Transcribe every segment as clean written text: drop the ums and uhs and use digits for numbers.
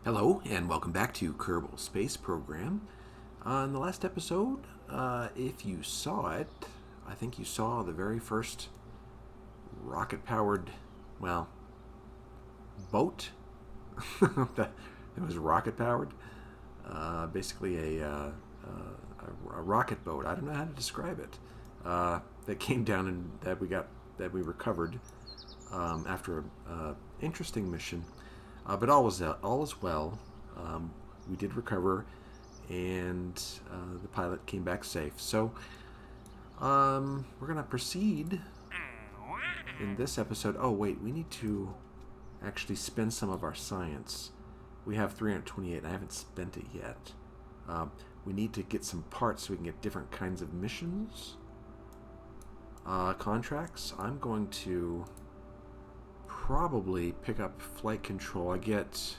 Hello, and welcome back to Kerbal Space Program. In the last episode, if you saw it, I think you saw the very first rocket-powered, well, boat. It was rocket-powered. Basically a rocket boat. I don't know how to describe it. That came down and that we recovered after an interesting mission. But all is well. We did recover, and the pilot came back safe. So we're gonna proceed in this episode. Oh wait, we need to actually spend some of our science. We have 328, and I haven't spent it yet. We need to get some parts so we can get different kinds of missions, contracts. I'm going to probably pick up flight control. I get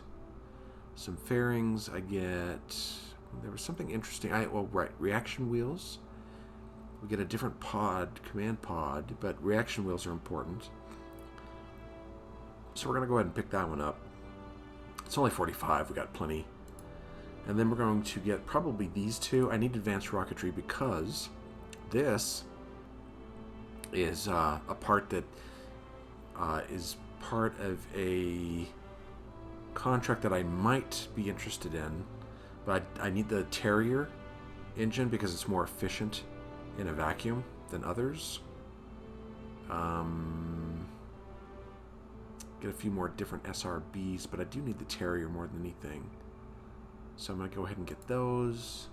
some fairings. There was something interesting. Reaction wheels. We get a different pod, command pod, but reaction wheels are important. So we're going to go ahead and pick that one up. It's only 45. We got plenty. And then we're going to get probably these two. I need advanced rocketry because this is a part that is part of a contract that I might be interested in, but I need the Terrier engine because it's more efficient in a vacuum than others. Get a few more different SRBs, but I do need the Terrier more than anything. So I'm going to go ahead and get those.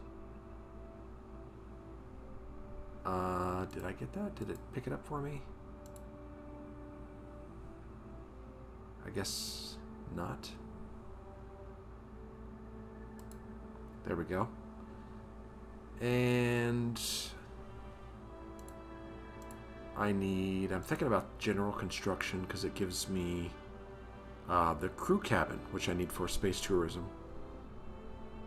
Did I get that? Did it pick it up for me? I guess not. There we go. And I'm thinking about general construction because it gives me the crew cabin, which I need for space tourism.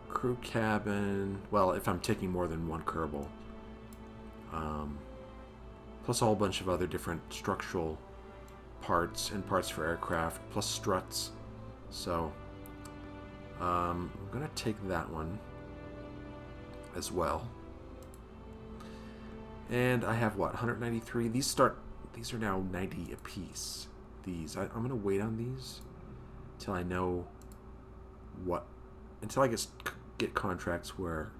Crew cabin, well, if I'm taking more than one Kerbal. Plus a whole bunch of other different structural parts and parts for aircraft, plus struts. So I'm gonna take that one as well. And I have what, 193? These are now 90 apiece. I'm gonna wait on these until I know until I get contracts where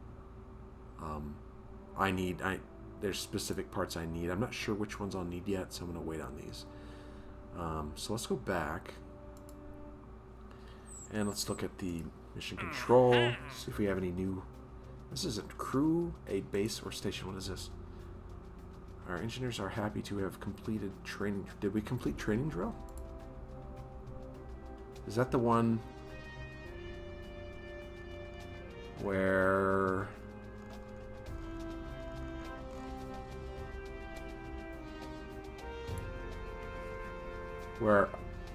there's specific parts I need. I'm not sure which ones I'll need yet, so I'm gonna wait on these. So let's go back and let's look at the mission control, see if we have any new. This isn't crew, a base, or station. What is this? Our engineers are happy to have completed training. Did we complete training drill? Is that the one where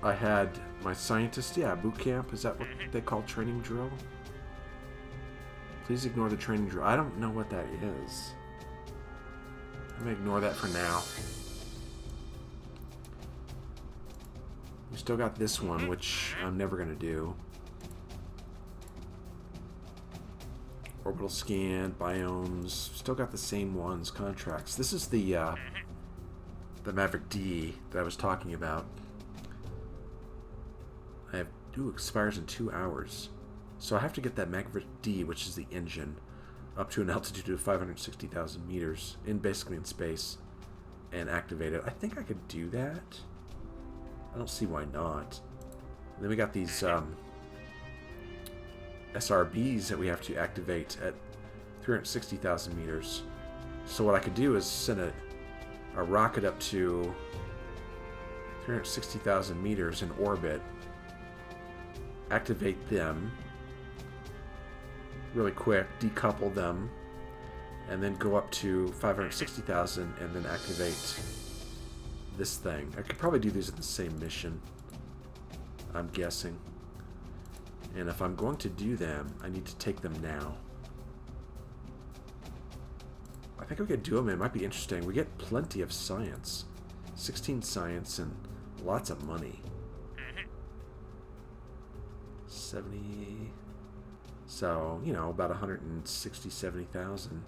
I had my scientist, boot camp? Is that what they call training drill? Please ignore the training drill. I don't know what that is. I'm gonna ignore that for now. We still got this one, which I'm never gonna do. Orbital scan, biomes, still got the same ones, contracts. This is the Maverick D that I was talking about. Expires in 2 hours. So I have to get that Maverick D, which is the engine, up to an altitude of 560,000 meters, basically in space, and activate it. I think I could do that. I don't see why not. And then we got these SRBs that we have to activate at 360,000 meters. So what I could do is send a rocket up to 360,000 meters in orbit, activate them really quick, decouple them, and then go up to 560,000 and then activate this thing. I could probably do these in the same mission, I'm guessing. And if I'm going to do them, I need to take them now. I think we could do them. It might be interesting. We get plenty of science. 16 science and lots of money. 70. So, you know, about 160, 70,000.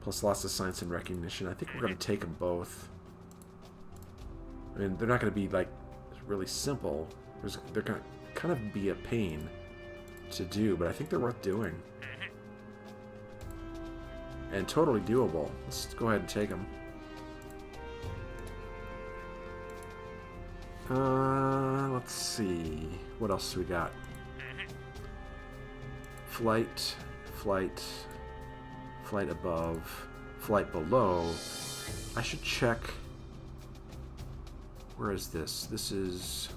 Plus lots of science and recognition. I think we're going to take them both. I mean, they're not going to be, like, really simple. They're going to kind of be a pain to do, but I think they're worth doing. And totally doable. Let's go ahead and take them. Let's see. What else do we got? Flight, flight, flight above, flight below. I should check. Where is this? This is...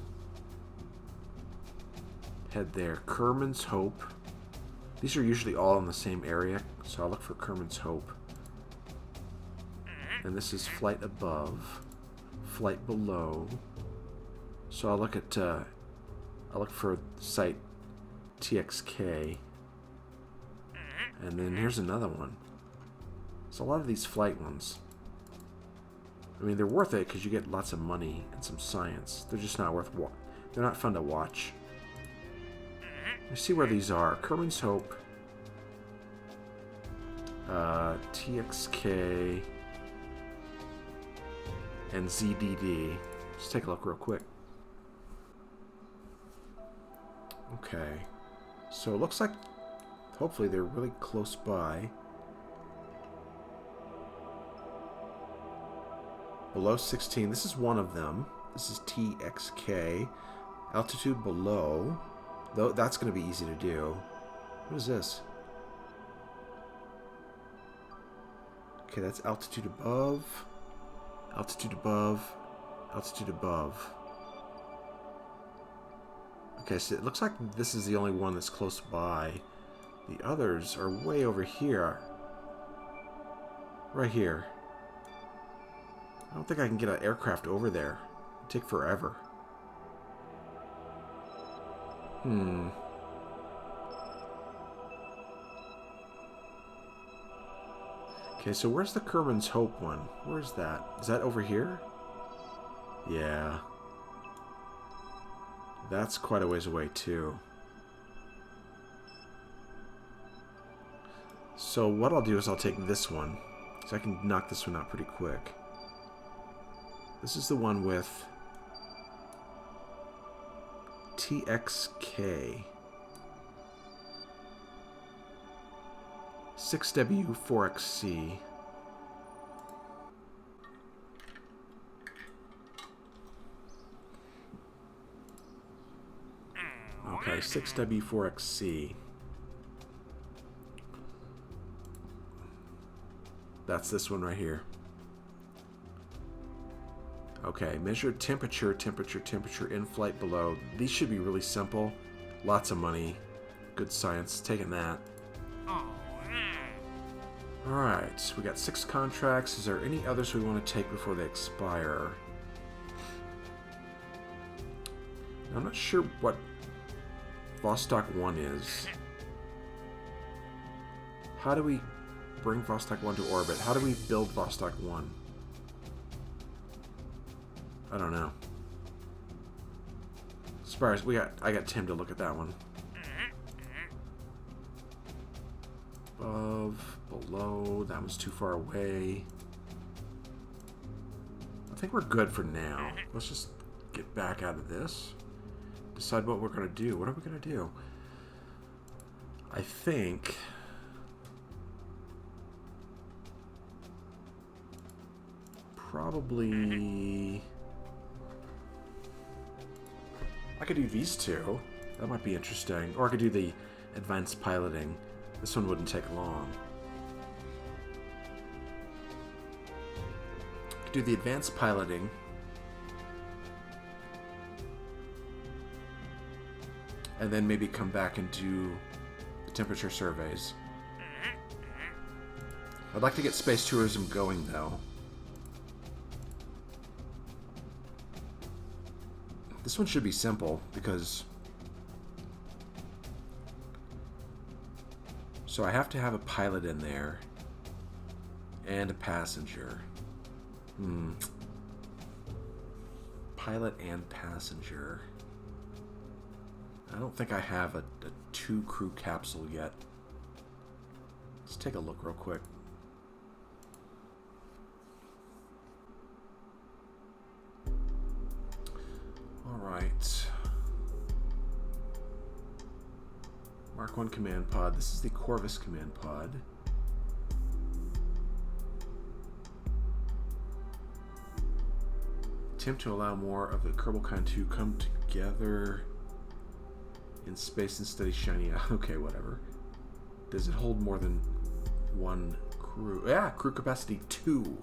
Head there. Kerman's Hope. These are usually all in the same area, so I'll look for Kerman's Hope. And this is flight above, flight below. So I'll look at, I'll look for site TXK. And then here's another one. So a lot of these flight ones. I mean, they're worth it because you get lots of money and some science. They're just not worth they're not fun to watch. Let's see where these are. Kerman's Hope. TXK. And ZDD. Let's take a look real quick. Okay. So it looks like hopefully they're really close by. Below 16. This is one of them. This is TXK. Altitude below. Though that's going to be easy to do. What is this? Okay, that's altitude above. Altitude above. Altitude above. Okay, so it looks like this is the only one that's close by. The others are way over here. Right here. I don't think I can get an aircraft over there. It'd take forever. Okay, so where's the Kerman's Hope one? Where's that? Is that over here? Yeah. That's quite a ways away, too. So what I'll do is I'll take this one. So I can knock this one out pretty quick. This is the one with TXK. 6W4XC. Okay, 6W4XC. That's this one right here. Okay, measure temperature, temperature, in-flight below. These should be really simple. Lots of money. Good science. Taking that. Alright, we got 6 contracts. Is there any others we want to take before they expire? I'm not sure what Vostok 1 is. How do we bring Vostok 1 to orbit? How do we build Vostok 1? I don't know. As far as I got Tim to look at that one. Above, below, that one's too far away. I think we're good for now. Let's just get back out of this. Decide what we're going to do. What are we going to do? I think... probably... I could do these two. That might be interesting. Or I could do the advanced piloting. This one wouldn't take long. I could do the advanced piloting. And then maybe come back and do the temperature surveys. I'd like to get space tourism going, though. This one should be simple, because... So I have to have a pilot in there. And a passenger. Pilot and passenger. I don't think I have a 2 crew capsule yet. Let's take a look real quick. Alright. Mark 1 command pod. This is the Corvus command pod. Attempt to allow more of the Kerbal kind to come together in space instead of shining out. Okay, whatever. Does it hold more than 1 crew? Yeah, crew capacity 2.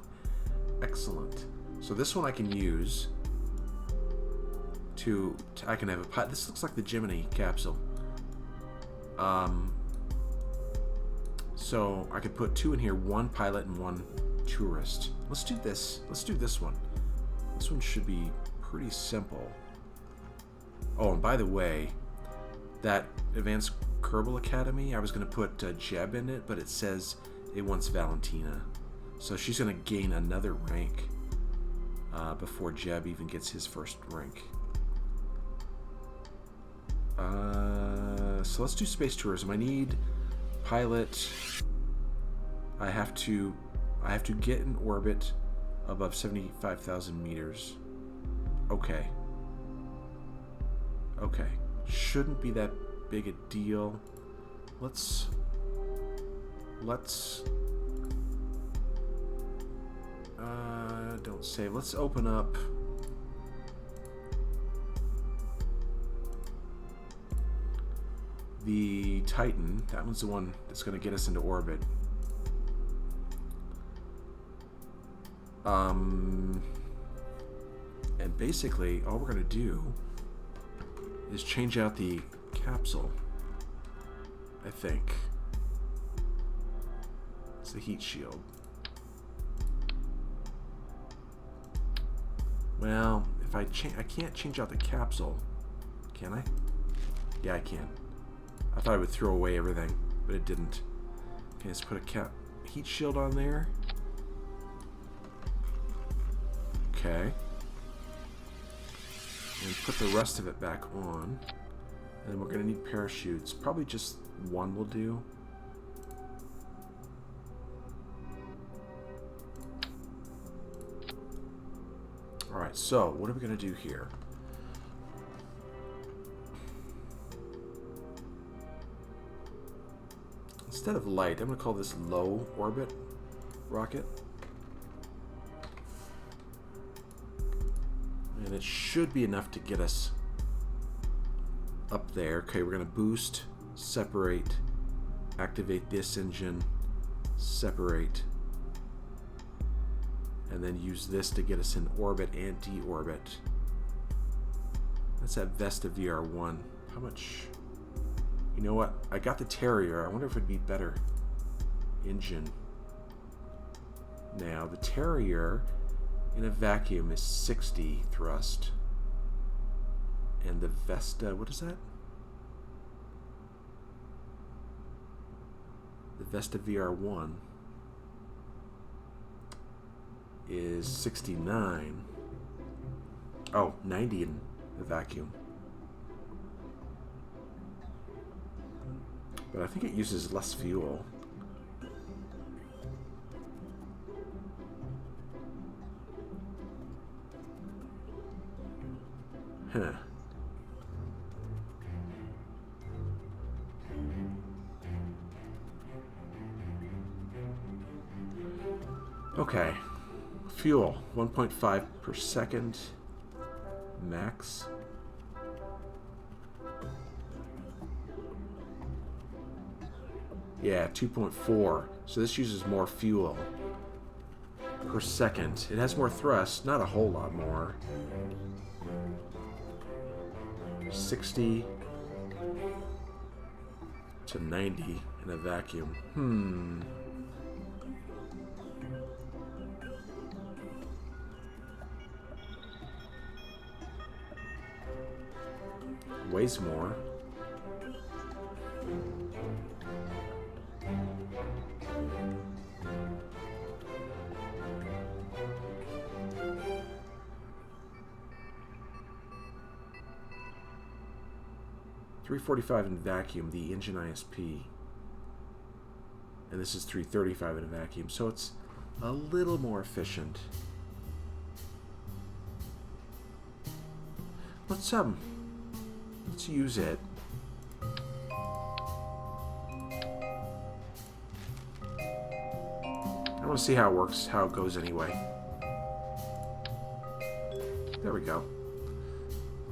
Excellent. So this one I can use to I can have a pilot. This looks like the Gemini capsule. So I could put 2 in here, 1 pilot and 1 tourist. Let's do this. Let's do this one. This one should be pretty simple. Oh, and by the way, that Advanced Kerbal Academy, I was going to put Jeb in it, but it says it wants Valentina. So she's going to gain another rank before Jeb even gets his first rank. So let's do space tourism. I need pilot. I have to get in orbit above 75,000 meters. Okay. Okay. Shouldn't be that big a deal. Let's don't save. Let's open up the Titan. That one's the one that's going to get us into orbit. And basically all we're going to do is change out the capsule, I think. It's the heat shield. Well, if I can't change out the capsule, can I? Yeah, I can. I thought I would throw away everything, but it didn't. Okay, let's put a heat shield on there. Okay. And put the rest of it back on. And then we're going to need parachutes. Probably just 1 will do. Alright, so what are we going to do here? Instead of light, I'm going to call this low orbit rocket. And it should be enough to get us up there. Okay, we're going to boost, separate, activate this engine, separate, and then use this to get us in orbit and deorbit. That's that Vesta VR1. How much? You know what? I got the Terrier. I wonder if it'd be better engine. Now, the Terrier in a vacuum is 60 thrust. And the Vesta, what is that? The Vesta VR1 is 69. Oh, 90 in the vacuum. But I think it uses less fuel. Huh. Okay. Fuel, 1.5 per second. Max. Yeah, 2.4. So this uses more fuel per second. It has more thrust, not a whole lot more. 60 to 90 in a vacuum. Weighs more. 345 in vacuum, the engine ISP. And this is 335 in a vacuum, so it's a little more efficient. Let's use it. I want to see how it works, how it goes anyway. There we go.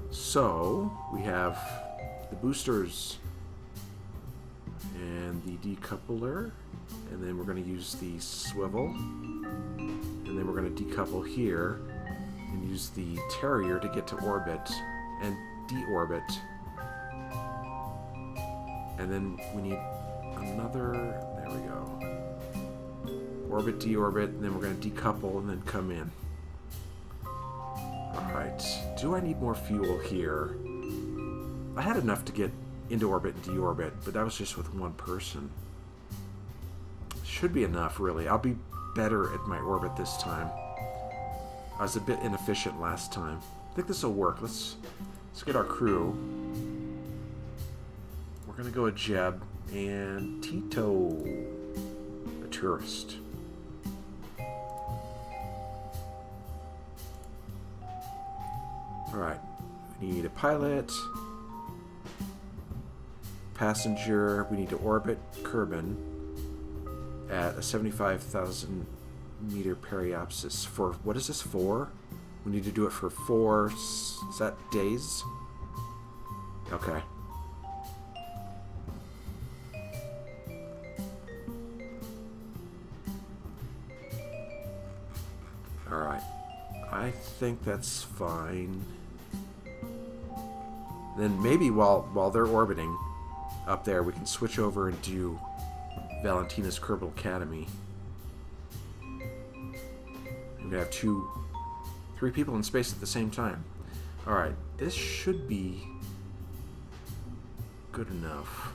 So we have the boosters and the decoupler, and then we're going to use the swivel, and then we're going to decouple here and use the Terrier to get to orbit and deorbit. And then we need another, there we go. Orbit, deorbit, and then we're going to decouple and then come in. Alright, do I need more fuel here? I had enough to get into orbit and deorbit, but that was just with one person. Should be enough, really. I'll be better at my orbit this time. I was a bit inefficient last time. I think this will work. Let's get our crew. We're going to go with Jeb and Tito, a tourist. Alright, we need a pilot, passenger, we need to orbit Kerbin at a 75,000 meter periapsis for, what is this for? We need to do it for 4, is that days? Okay. Alright, I think that's fine. Then maybe while they're orbiting up there, we can switch over and do Valentina's Kerbal Academy. We have 3 people in space at the same time. Alright, this should be good enough.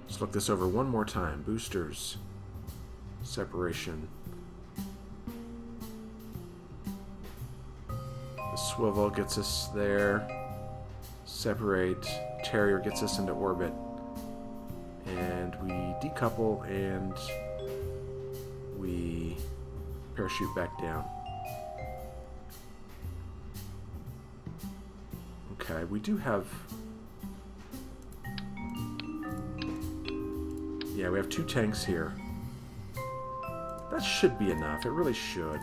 Let's look this over one more time. Boosters. Separation. The swivel gets us there. Separate. Terrier gets us into orbit. And we decouple and we parachute back down. Okay, we do have... Yeah, we have 2 tanks here. That should be enough. It really should.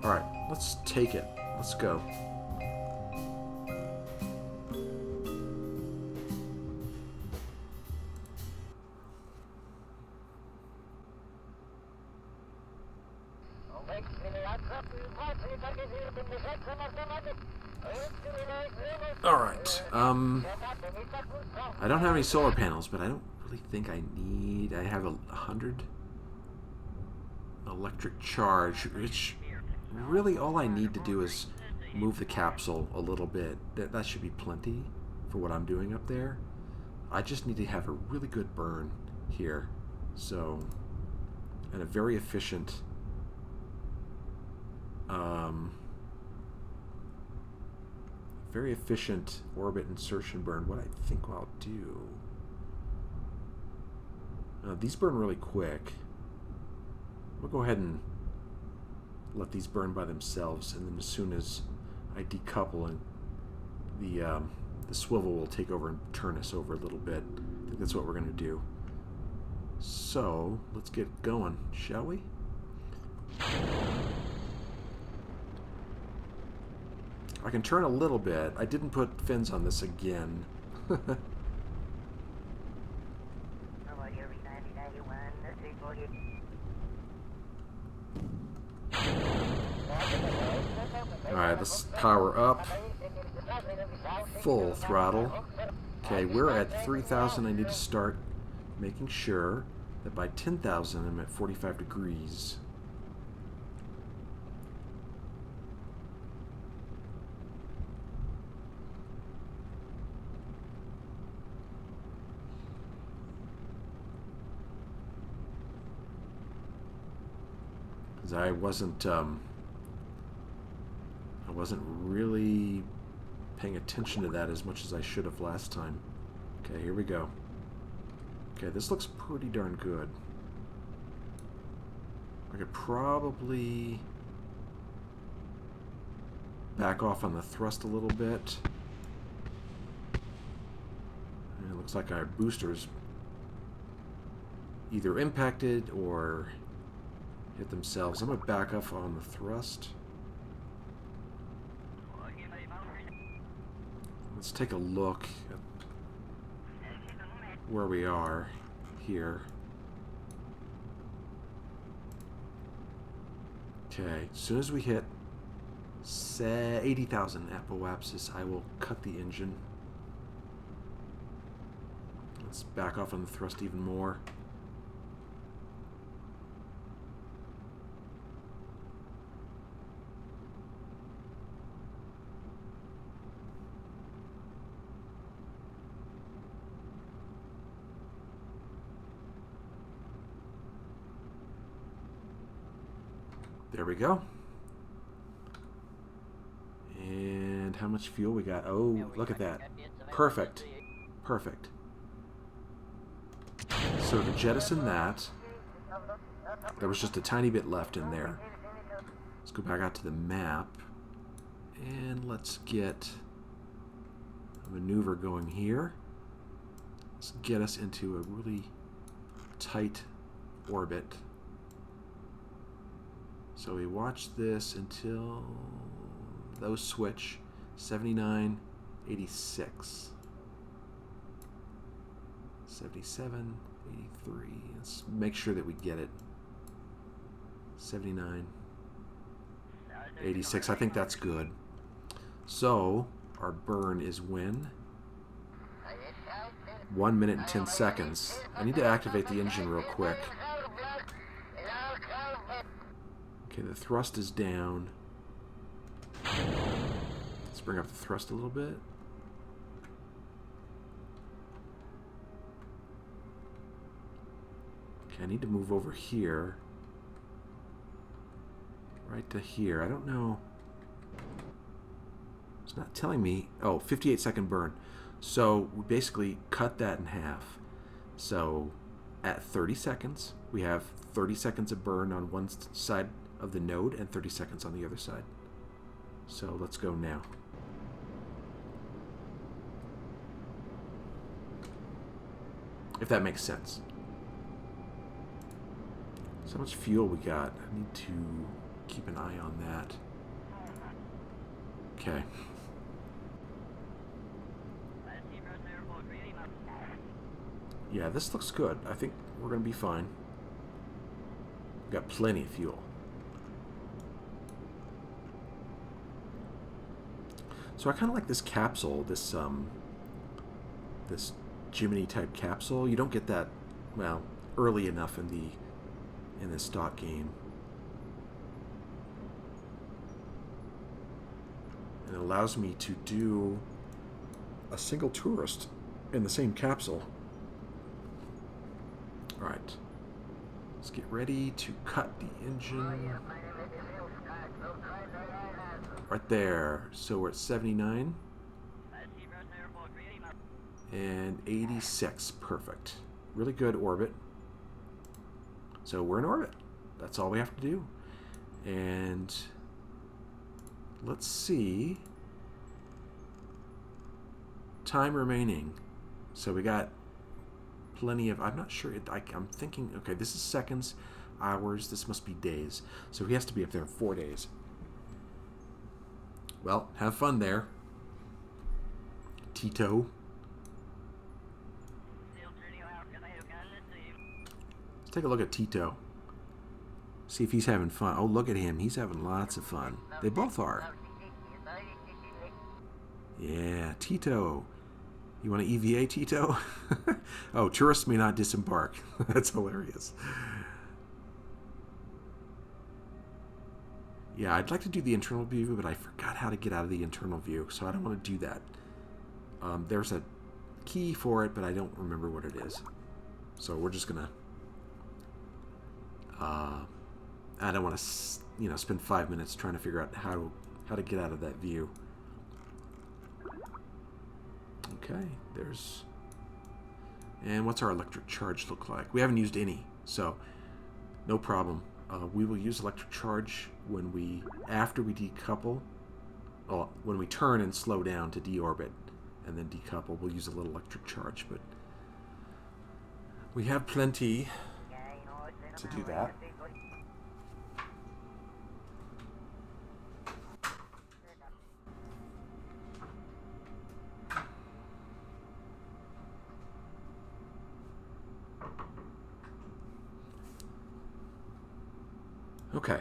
Alright, let's take it. Let's go. Alright, I don't have any solar panels, but I don't really think I need... I have 100 electric charge, which really all I need to do is move the capsule a little bit. That should be plenty for what I'm doing up there. I just need to have a really good burn here. So, and a very efficient orbit insertion burn. What I think I'll do... these burn really quick. We'll go ahead and let these burn by themselves, and then as soon as I decouple, and the swivel will take over and turn us over a little bit. I think that's what we're going to do. So, let's get going, shall we? I can turn a little bit. I didn't put fins on this again. Alright, let's power up. Full throttle. Okay, we're at 3,000. I need to start making sure that by 10,000 I'm at 45 degrees. I wasn't I wasn't really paying attention to that as much as I should have last time. Okay, here we go. Okay, this looks pretty darn good. I could probably back off on the thrust a little bit. And it looks like our boosters either impacted or hit themselves. I'm going to back off on the thrust. Let's take a look at where we are here. Okay, as soon as we hit 80,000 apoapsis, I will cut the engine. Let's back off on the thrust even more. There we go. And how much fuel we got? Oh, look at that. Perfect. Perfect. So to jettison that, there was just a tiny bit left in there. Let's go back out to the map. And let's get a maneuver going here. Let's get us into a really tight orbit. So we watch this until those switch. 79, 86. 77, 83. Let's make sure that we get it. 79, 86. I think that's good. So our burn is when? 1 minute and 10 seconds. I need to activate the engine real quick. Okay, the thrust is down. Let's bring up the thrust a little bit. Okay, I need to move over here. Right to here. I don't know. It's not telling me. Oh, 58-second burn. So we basically cut that in half. So at 30 seconds, we have 30 seconds of burn on one side of the node and 30 seconds on the other side. So let's go now. If that makes sense. So how much fuel we got? I need to keep an eye on that. Okay. Yeah, this looks good. I think we're going to be fine. We've got plenty of fuel. So I kind of like this capsule, this Jiminy type capsule. You don't get that, well, early enough in the stock game. And it allows me to do a single tourist in the same capsule. All right, let's get ready to cut the engine. Right there. So we're at 79 and 86. Perfect. Really good orbit. So we're in orbit. That's all we have to do. And let's see. Time remaining. So we got plenty of... I'm not sure. I'm thinking, okay, this is seconds, hours. This must be days. So he has to be up there in 4 days. Well, have fun there, Tito. Let's take a look at Tito. See if he's having fun. Oh, look at him. He's having lots of fun. They both are. Yeah, Tito. You want to EVA, Tito? Oh, tourists may not disembark. That's hilarious. Yeah, I'd like to do the internal view, but I forgot how to get out of the internal view, so I don't want to do that. There's a key for it, but I don't remember what it is. So we're just going to... I don't want to, spend 5 minutes trying to figure out how how to get out of that view. Okay, there's... And what's our electric charge look like? We haven't used any, so no problem. We will use electric charge when after we decouple. Well, when we turn and slow down to deorbit and then decouple, we'll use a little electric charge, but we have plenty to do that. Okay.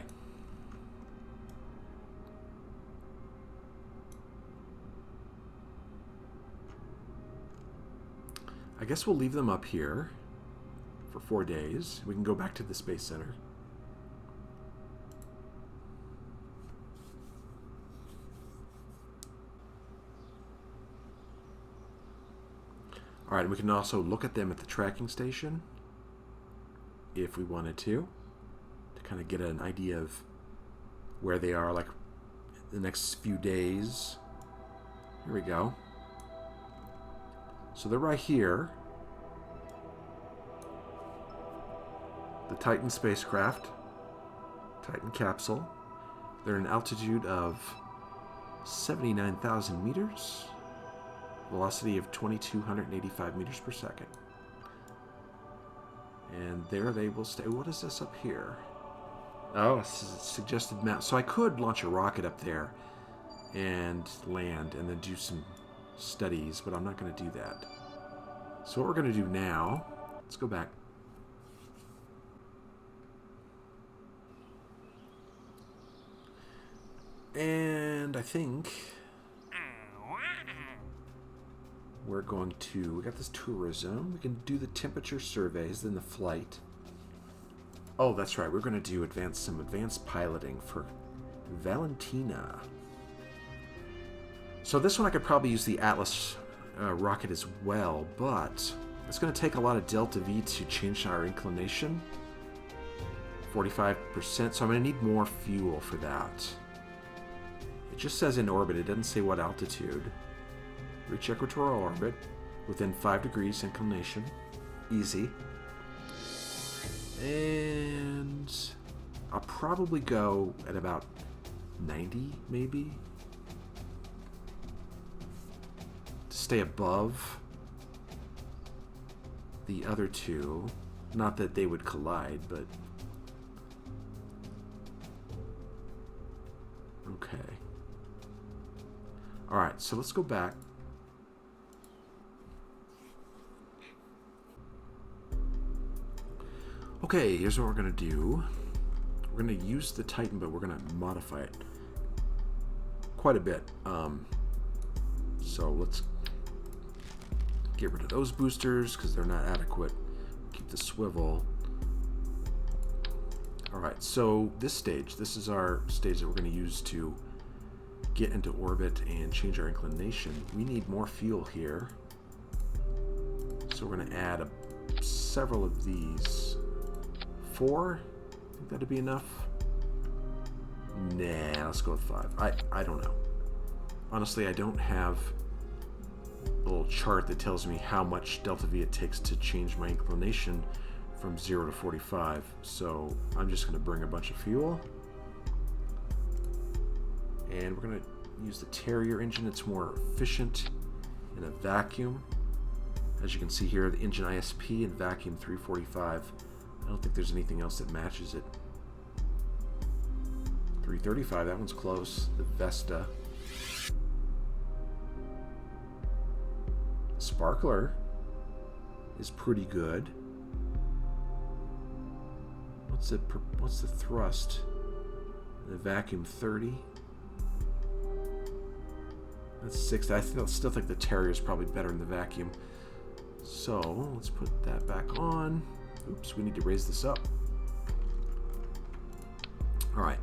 I guess we'll leave them up here for 4 days. We can go back to the Space Center. Alright, we can also look at them at the tracking station if we wanted to kind of get an idea of where they are, like the next few days. Here we go. So they're right here. The Titan spacecraft, Titan capsule. They're at an altitude of 79,000 meters, velocity of 2,285 meters per second. And there they will stay. What is this up here? Oh, it's a suggested map. So I could launch a rocket up there and land and then do some studies, but I'm not going to do that. So what we're going to do now, let's go back. And I think we're going to, we got this tourism. We can do the temperature surveys, then the flight. Oh, that's right. We're going to do some advanced piloting for Valentina. So this one I could probably use the Atlas rocket as well, but it's going to take a lot of delta V to change our inclination. 45%, so I'm going to need more fuel for that. It just says in orbit. It doesn't say what altitude. Reach equatorial orbit within 5 degrees inclination. Easy. And I'll probably go at about 90, maybe, to stay above the other two. Not that they would collide, but okay. Alright, so let's go back. Okay, here's what we're going to do. We're going to use the Titan, but we're going to modify it quite a bit. So let's get rid of those boosters because they're not adequate. Keep the swivel. Alright, so this is our stage that we're going to use to get into orbit and change our inclination. We need more fuel here. So we're going to add several of these. 4? I think that'd be enough. Nah, let's go with 5. I don't know. Honestly, I don't have a little chart that tells me how much delta V it takes to change my inclination from 0 to 45. So I'm just going to bring a bunch of fuel. And we're going to use the Terrier engine. It's more efficient in a vacuum. As you can see here, the engine ISP and vacuum 345. I don't think there's anything else that matches it. 335, that one's close. The Vesta. Sparkler is pretty good. What's the thrust? The vacuum 30. That's 60. I still think the Terrier is probably better in the vacuum. So let's put that back on. Oops, we need to raise this up. All right.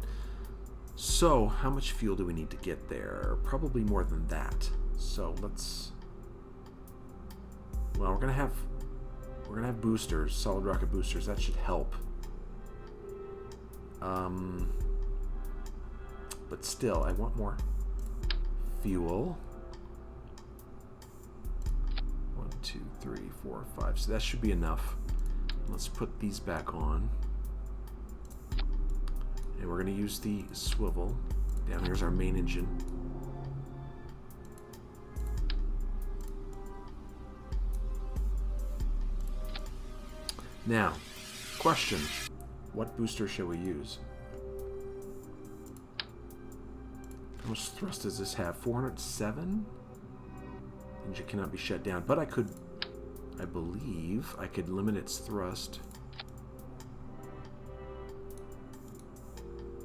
So how much fuel do we need to get there? Probably more than that. So let's. Well, we're gonna have boosters, solid rocket boosters. That should help. but still, I want more fuel. 1, 2, 3, 4, 5. So that should be enough. Let's put these back on. And we're going to use the swivel. Down here's our main engine. Now, question. What booster shall we use? How much thrust does this have? 407? Engine cannot be shut down. But I believe I could limit its thrust.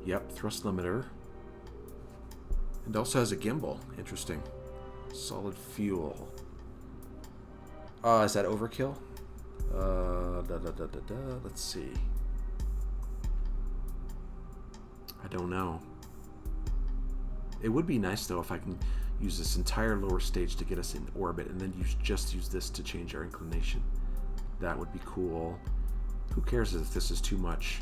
Yep, thrust limiter. It also has a gimbal. Interesting. Solid fuel. Is that overkill? Let's see. I don't know. It would be nice, though, if I can use this entire lower stage to get us in orbit, and then just use this to change our inclination. That would be cool. Who cares if this is too much?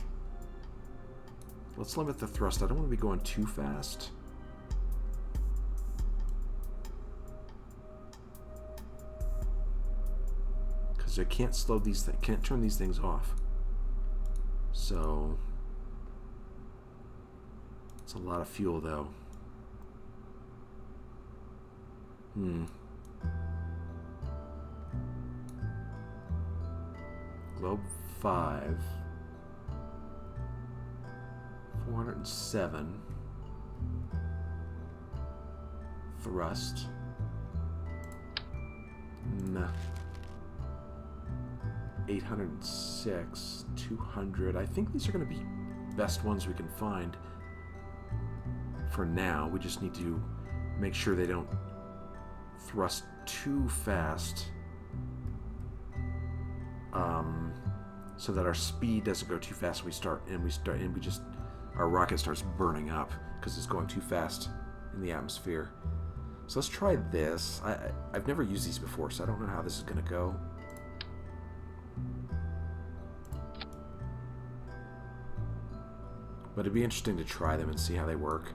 Let's limit the thrust. I don't want to be going too fast. Because I can't slow these things, can't turn these things off. So it's a lot of fuel, though. Globe 5. 407. Thrust. Nah. 806. 200. I think these are going to be best ones we can find for now. We just need to make sure they don't thrust too fast, so that our speed doesn't go too fast. Our rocket starts burning up because it's going too fast in the atmosphere. So let's try this. I've never used these before, so I don't know how this is going to go. But it'd be interesting to try them and see how they work.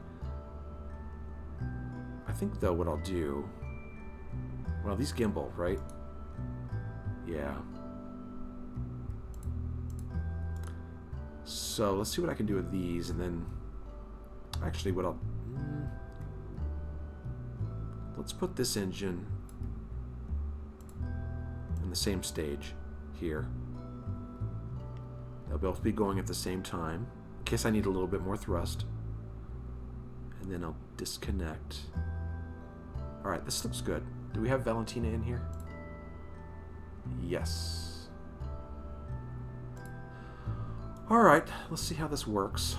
I think, though, what I'll do... Well, these gimbal, right? Yeah. So, let's see what I can do with these, and then... Actually, what I'll... Let's put this engine in the same stage here. They'll both be going at the same time, in case I need a little bit more thrust. And then I'll disconnect. Alright, this looks good. Do we have Valentina in here? Yes. Alright, let's see how this works.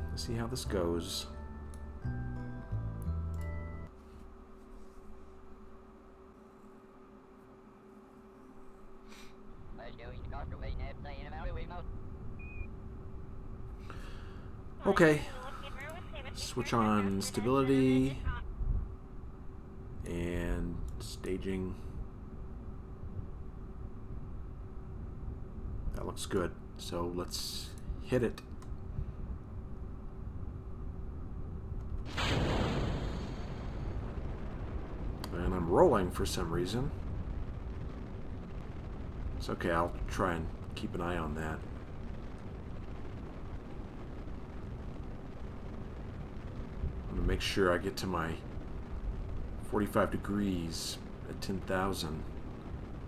Let's see how this goes. Okay. Switch on stability and staging. That looks good. So let's hit it. And I'm rolling for some reason. It's okay, I'll try and keep an eye on that. I'm going to make sure I get to my 45 degrees at 10,000.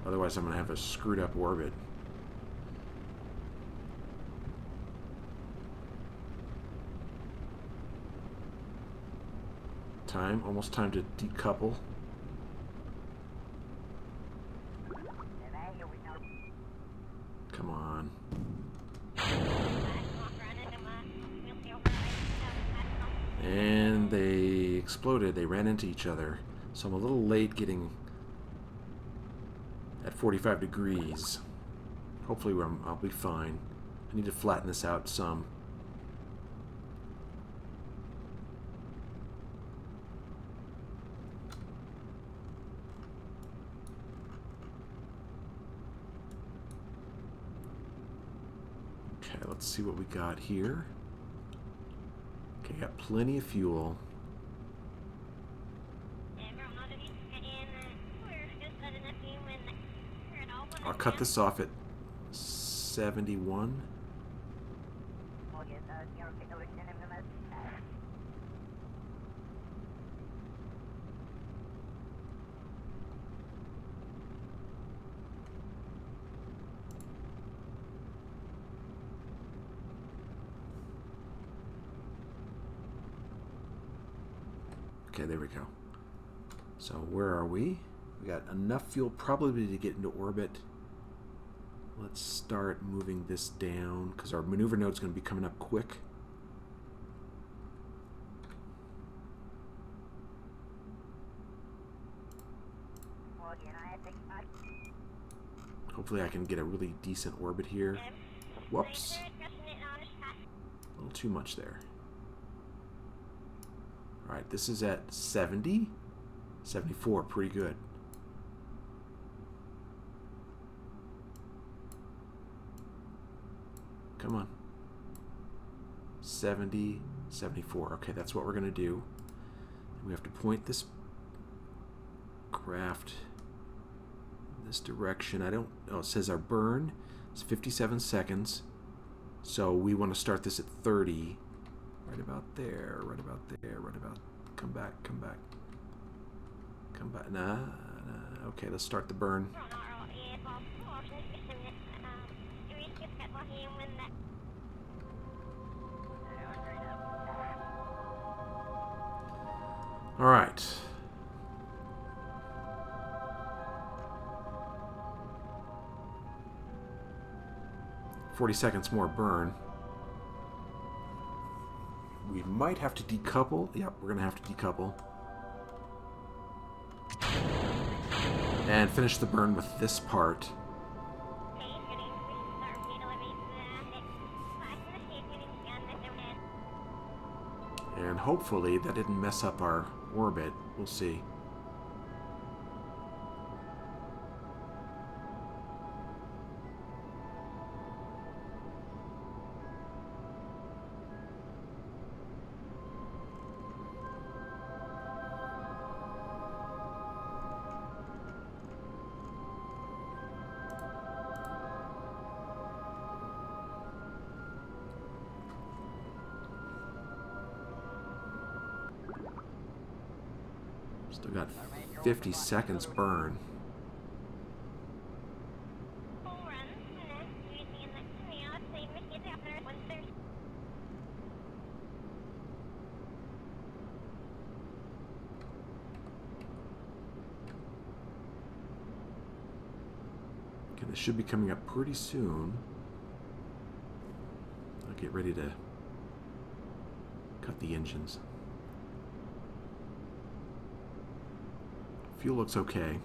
Otherwise I'm going to have a screwed up orbit. Almost time to decouple. Come on. And they exploded. They ran into each other. So I'm a little late getting at 45 degrees. Hopefully I'll be fine. I need to flatten this out some. Okay, let's see what we got here. Okay, got plenty of fuel. I'll cut this off at 71. Okay, there we go. So where are we? We got enough fuel probably to get into orbit. Let's start moving this down because our maneuver node is going to be coming up quick. Hopefully I can get a really decent orbit here. Whoops. A little too much there. Alright, this is at 70. 74, pretty good. Come on. 70, 74. Okay, that's what we're going to do. We have to point this craft in this direction. Oh, it says our burn is 57 seconds. So we want to start this at 30. Right about there, right about there, right about... Come back, come back. Come back. Nah. Okay, let's start the burn. All right. "40 seconds more burn." We might have to decouple. Yep, we're going to have to decouple. And finish the burn with this part. And hopefully that didn't mess up our orbit. We'll see. Still got 50 seconds burn. Okay, this should be coming up pretty soon. I'll get ready to cut the engines. Fuel looks okay.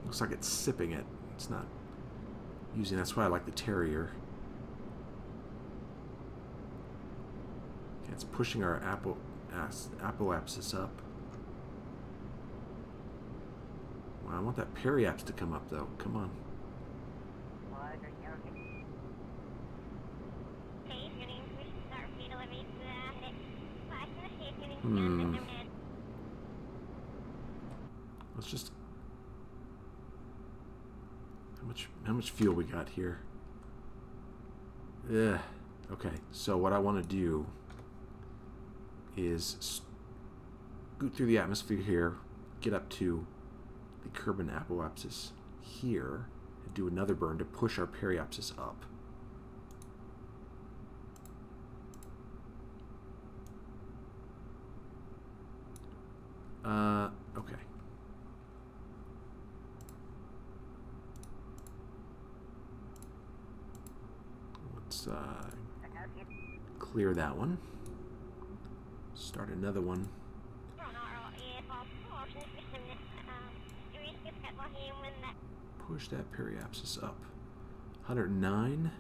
Looks like it's sipping it. It's not using. That's why I like the Terrier. Okay, it's pushing our apoapsis up. Well, I want that periapse to come up though. Come on. Let's just... How much fuel we got here? Yeah. Okay, so what I want to do is scoot through the atmosphere here, get up to the Kerbal apoapsis here, and do another burn to push our periapsis up. Okay. Let's clear that one. Start another one. Push that periapsis up. 109.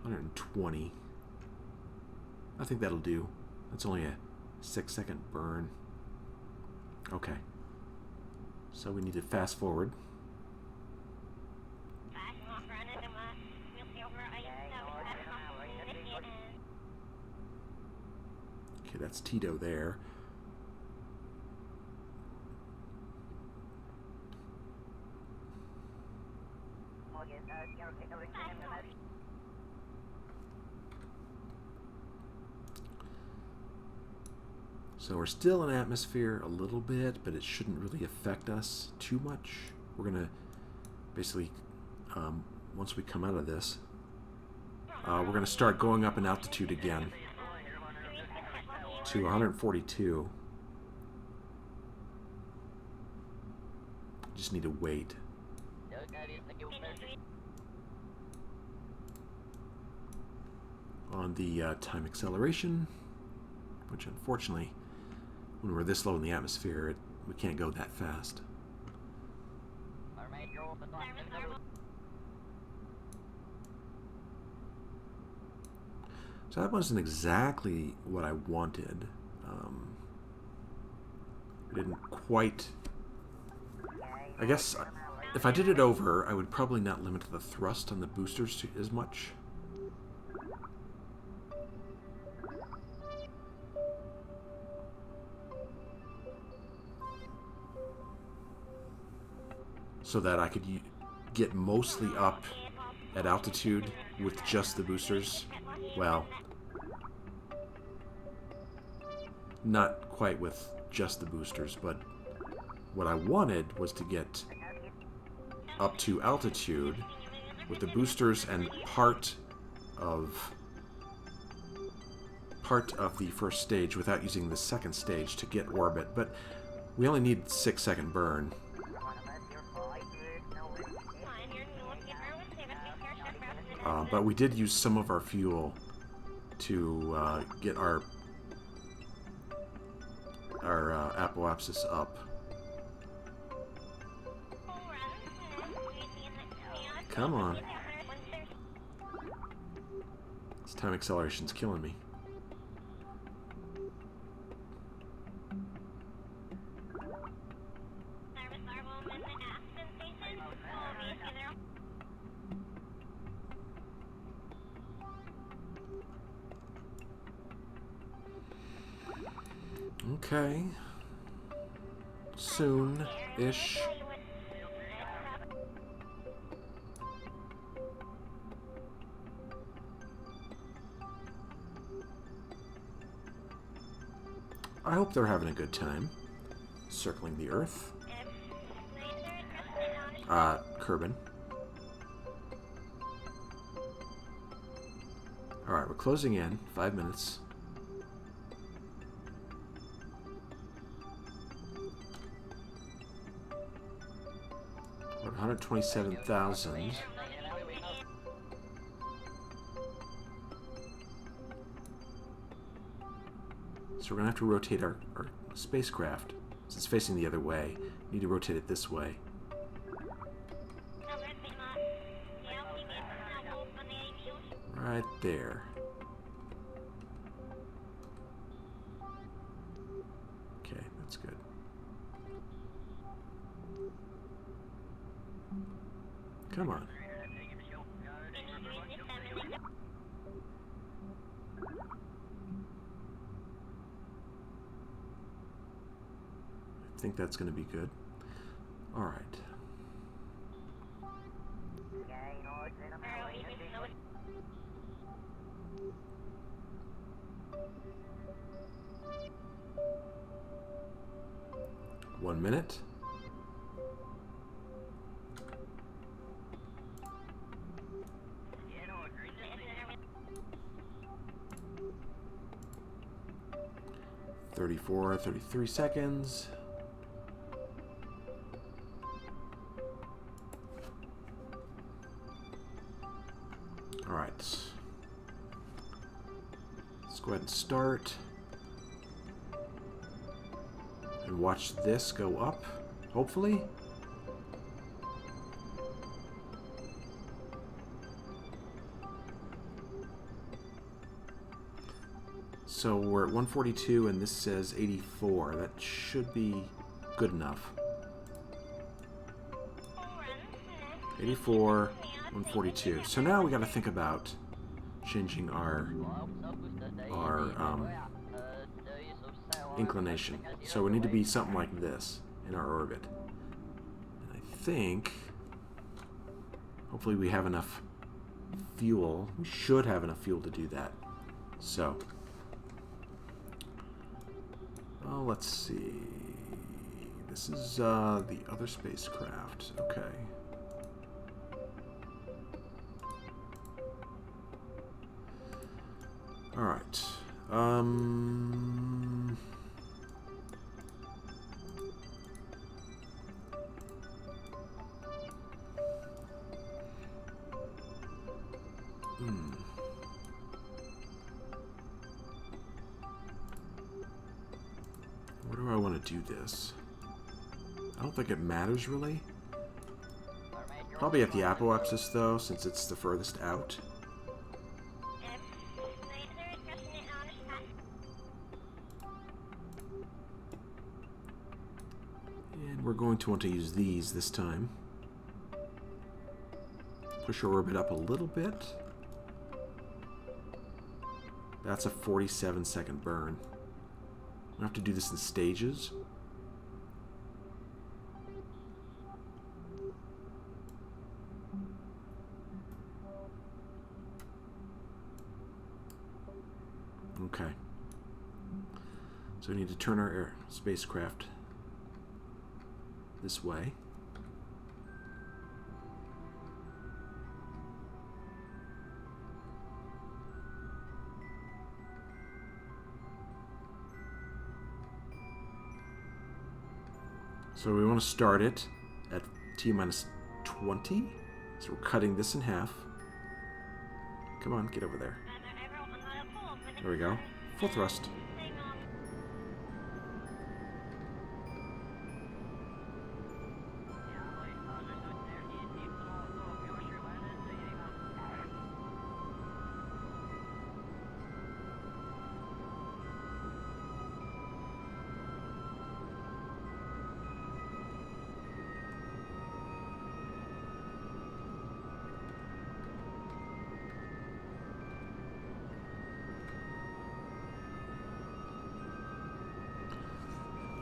120. I think that'll do. That's only a 6-second burn. Okay. So we need to fast forward. Okay, that's Tito there. So we're still in atmosphere a little bit, but it shouldn't really affect us too much. We're going to basically, once we come out of this, we're going to start going up in altitude again to 142. Just need to wait. On the time acceleration, which unfortunately, when we're this low in the atmosphere, we can't go that fast. So that wasn't exactly what I wanted. I didn't quite... I guess if I did it over, I would probably not limit the thrust on the boosters as much. So that I could get mostly up at altitude with just the boosters. Well, not quite with just the boosters, but what I wanted was to get up to altitude with the boosters and part of the first stage without using the second stage to get orbit. But we only need 6-second burn. But we did use some of our fuel to get our apoapsis up. Come on. This time acceleration's killing me. Okay. Soon-ish. I hope they're having a good time circling the Earth. Kerbin. Alright, we're closing in. 5 minutes. We're at 127,000. So we're going to have to rotate our spacecraft. Since it's facing the other way, we need to rotate it this way. Right there. Okay, that's good. Come on. I think that's going to be good. All right. One minute. $34, 33 seconds. All right. Let's go ahead and start. And watch this go up, hopefully. So we're at 142 and this says 84. That should be good enough. 84, 142. So now we got to think about changing our inclination. So we need to be something like this in our orbit. And I think, hopefully we have enough fuel. We should have enough fuel to do that. So, well, let's see. This is the other spacecraft. Okay. All right. Where do I want to do this? I don't think it matters really. Probably at the apoapsis though, since it's the furthest out. And we're going to want to use these this time. Push our orbit up a little bit. That's a 47-second burn. I have to do this in stages. Okay. So we need to turn our spacecraft this way. So we want to start it at T-minus 20. So we're cutting this in half. Come on, get over there. There we go. Full thrust.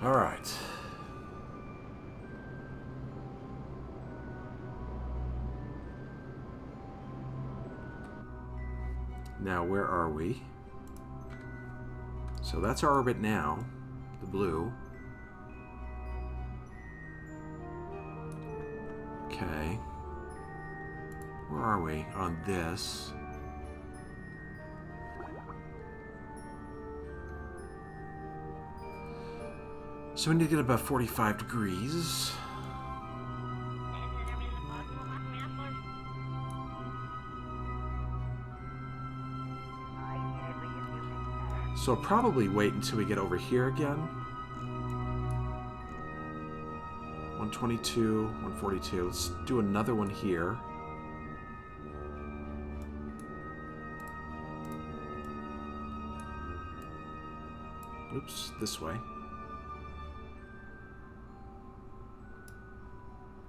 All right. Now, where are we? So that's our orbit now, the blue. Okay. Where are we on this? So we need to get about 45 degrees. So I'll probably wait until we get over here again. 122, 142. Let's do another one here. Oops, this way.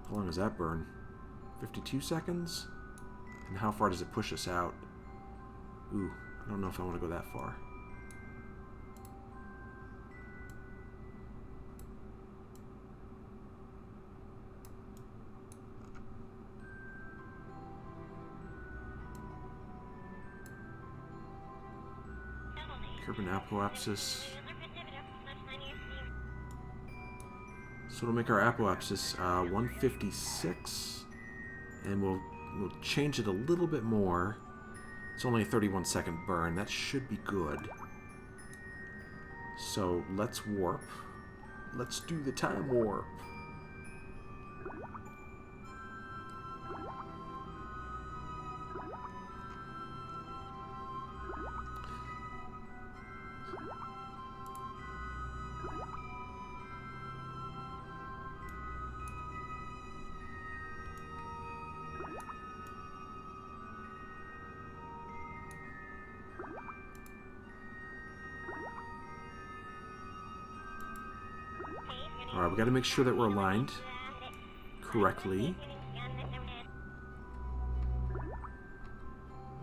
How long does that burn? 52 seconds? And how far does it push us out? Ooh, I don't know if I want to go that far. Kerbal apoapsis. So it'll make our apoapsis 156, and we'll change it a little bit more. It's only a 31-second burn. That should be good. So let's warp. Let's do the time warp. Alright, we got to make sure that we're aligned correctly.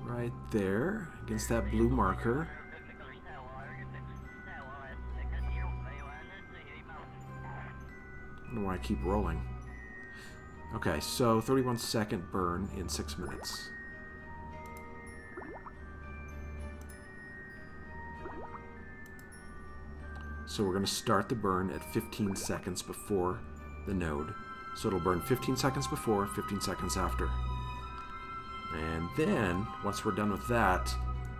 Right there, against that blue marker. why I keep rolling. Okay, so 31-second burn in 6 minutes. So we're going to start the burn at 15 seconds before the node. So it'll burn 15 seconds before, 15 seconds after. And then, once we're done with that,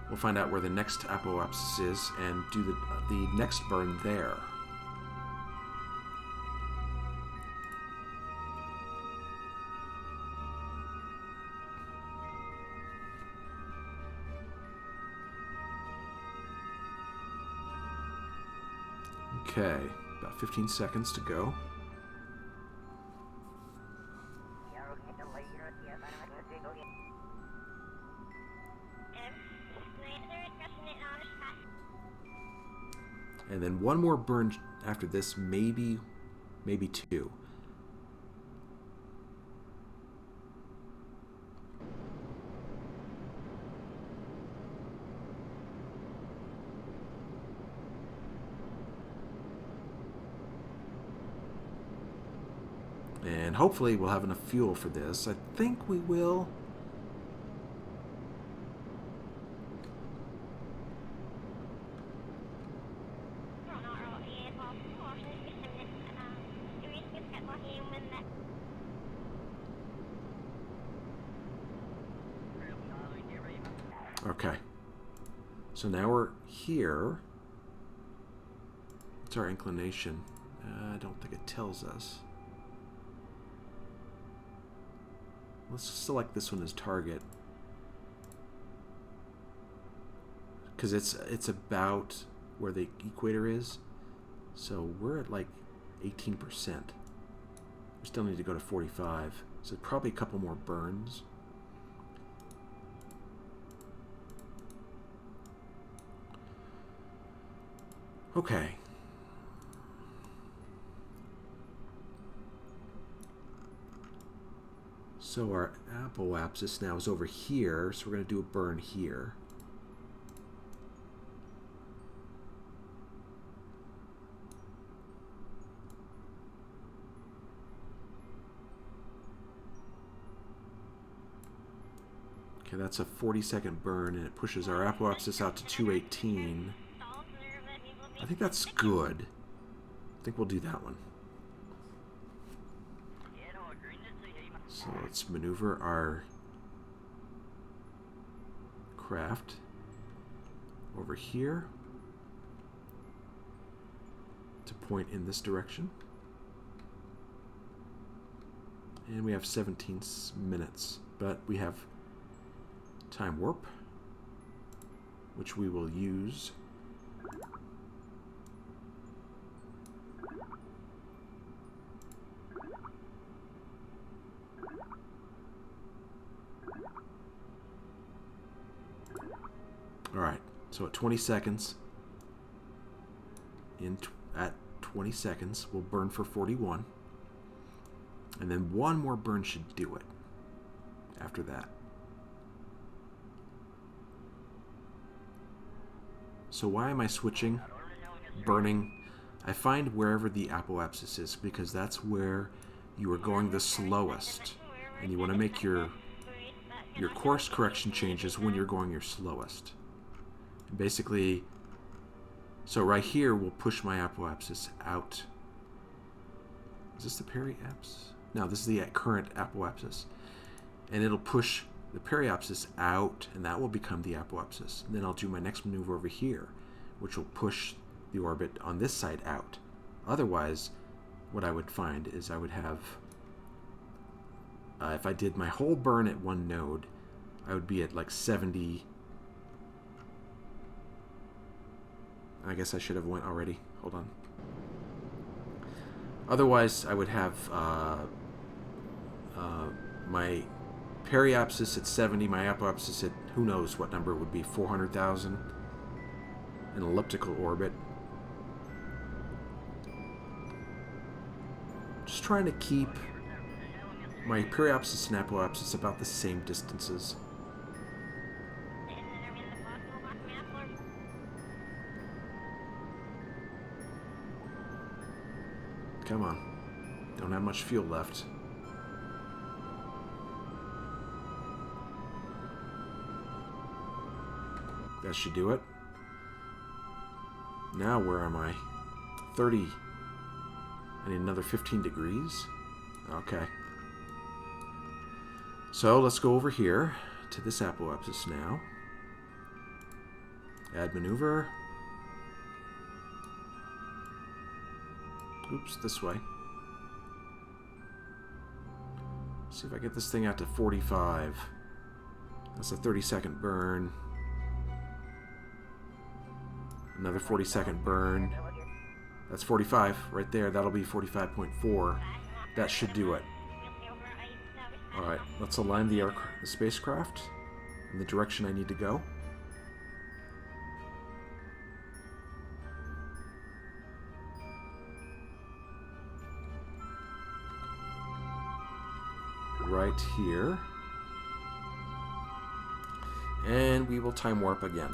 we'll find out where the next apoapsis is and do the next burn there. Okay, about 15 seconds to go. And then one more burn after this, maybe two. And hopefully we'll have enough fuel for this. I think we will. Okay. So now we're here. What's our inclination? I don't think it tells us. Let's select this one as target, because it's about where the equator is. So we're at like 18%. We still need to go to 45. So probably a couple more burns. Okay. So our apoapsis now is over here, so we're going to do a burn here. Okay, that's a 40-second burn, and it pushes our apoapsis out to 218. I think that's good. I think we'll do that one. So let's maneuver our craft over here to point in this direction. And we have 17 minutes, but we have time warp, which we will use. Alright, so at 20 seconds, at 20 seconds, we'll burn for 41. And then one more burn should do it after that. So why am I switching? Burning. I find wherever the apoapsis is, because that's where you are going the slowest. And you want to make your course correction changes when you're going your slowest. Basically, so right here we'll push my apoapsis out. Is this the periapsis? No, this is the current apoapsis. And it'll push the periapsis out, and that will become the apoapsis. And then I'll do my next maneuver over here, which will push the orbit on this side out. Otherwise, what I would find is I would have, if I did my whole burn at one node, I would be at like 70. I guess I should have went already. Hold on. Otherwise, I would have my periapsis at 70, my apoapsis at who knows what number it would be, 400,000, an elliptical orbit. Just trying to keep my periapsis and apoapsis about the same distances. Come on. Don't have much fuel left. That should do it. Now where am I? 30. I need another 15 degrees. Okay. So let's go over here to this apoapsis now. Add maneuver. Oops, this way. See if I get this thing out to 45. That's a 30-second burn. Another 40-second burn. That's 45 right there. That'll be 45.4. That should do it. Alright, let's align the spacecraft in the direction I need to go. Right here. And we will time warp again.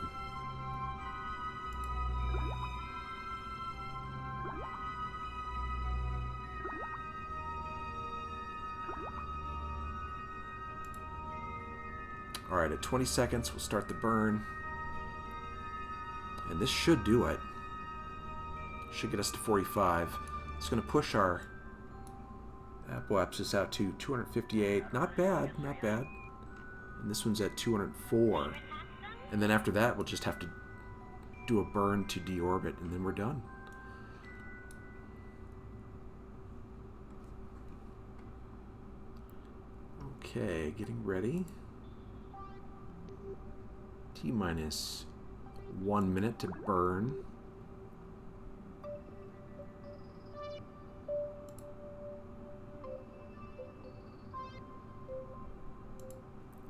Alright, at 20 seconds, we'll start the burn. And this should do it. Should get us to 45. It's going to push our apoapsis out to 258. Not bad, not bad. And this one's at 204. And then after that, we'll just have to do a burn to deorbit, and then we're done. Okay, getting ready. T-minus 1 minute to burn.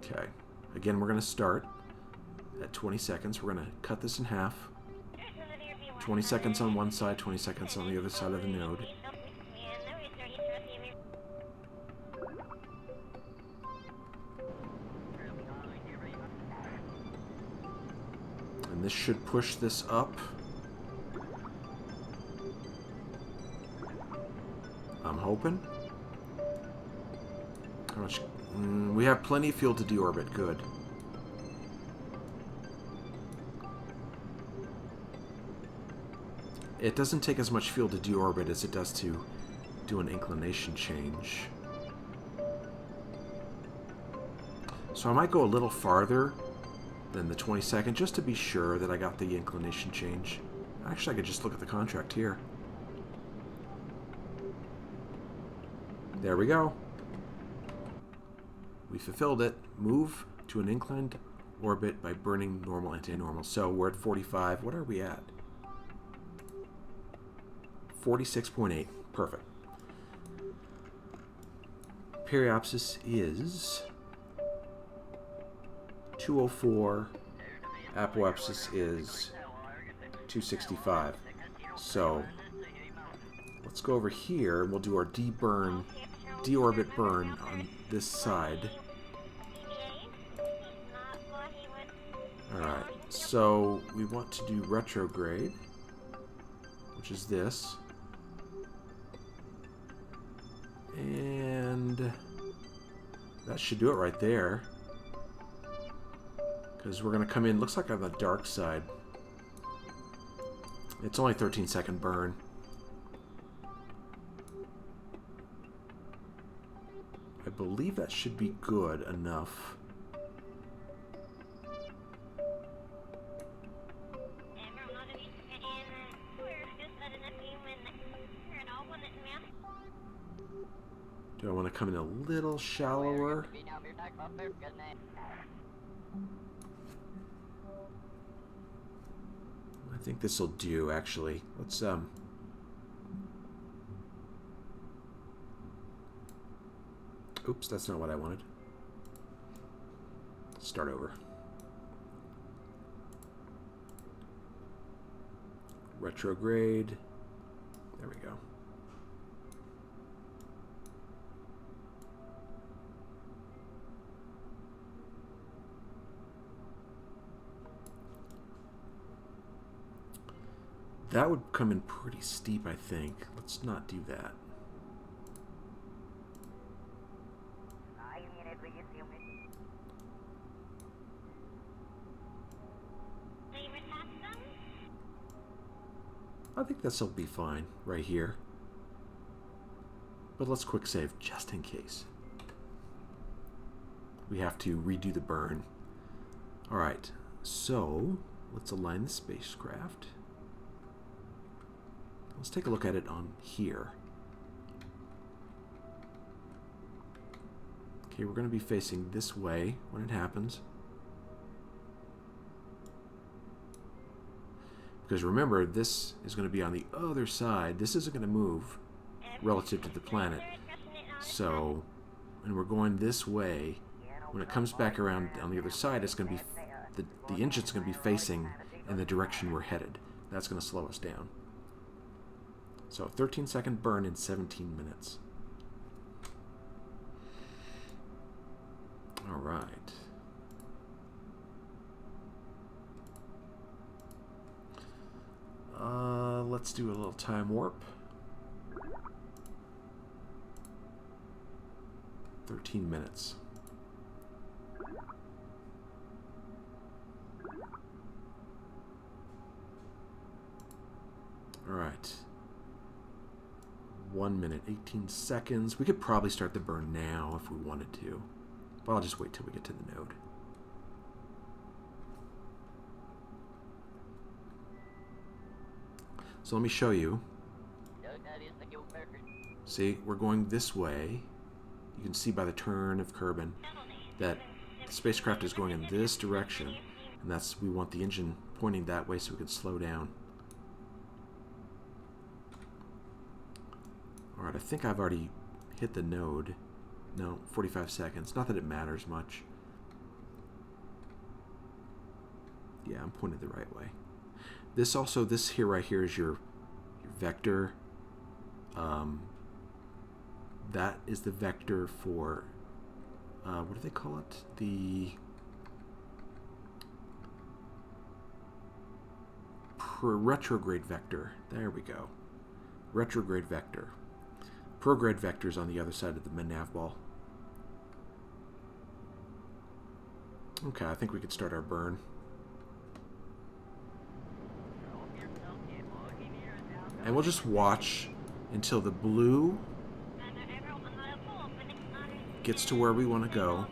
Okay. Again, we're going to start at 20 seconds. We're going to cut this in half. 20 seconds on one side, 20 seconds on the other side of the node. And this should push this up. I'm hoping. How much? We have plenty of fuel to deorbit. Good. It doesn't take as much fuel to deorbit as it does to do an inclination change. So I might go a little farther than the 20 second, just to be sure that I got the inclination change. Actually, I could just look at the contract here. There we go. We fulfilled it. Move to an inclined orbit by burning normal anti-normal. So we're at 45. What are we at? 46.8. Perfect. Periapsis is 204. Apoapsis is 265. So let's go over here and we'll do our deorbit burn on this side. Alright, so we want to do retrograde, which is this. And that should do it right there. Because we're going to come in, looks like on the dark side. It's only 13-second burn. I believe that should be good enough. Do I want to come in a little shallower? I think this will do, actually. Let's, oops, that's not what I wanted. Start over. Retrograde. There we go. That would come in pretty steep, I think. Let's not do that. I think this will be fine right here. But let's quick save just in case. We have to redo the burn. Alright, so let's align the spacecraft. Let's take a look at it on here. Okay, we're going to be facing this way when it happens. Because remember, this is going to be on the other side. This isn't going to move relative to the planet. So, and we're going this way. When it comes back around on the other side, it's going to be the engine's going to be facing in the direction we're headed. That's going to slow us down. So 13-second burn in 17 minutes. All right. Let's do a little time warp. 13 minutes. All right. 1 minute, 18 seconds. We could probably start the burn now if we wanted to. But I'll just wait till we get to the node. So let me show you. See, we're going this way. You can see by the turn of Kerbin that the spacecraft is going in this direction. And that's, we want the engine pointing that way so we can slow down. Alright, I think I've already hit the node. No, 45 seconds. Not that it matters much. Yeah, I'm pointed the right way. This also, this here right here is your vector. That is the vector for, what do they call it? The retrograde vector. There we go. Retrograde vector. Prograde vectors on the other side of the nav ball. Okay, I think we could start our burn. And we'll just watch until the blue gets to where we want to go.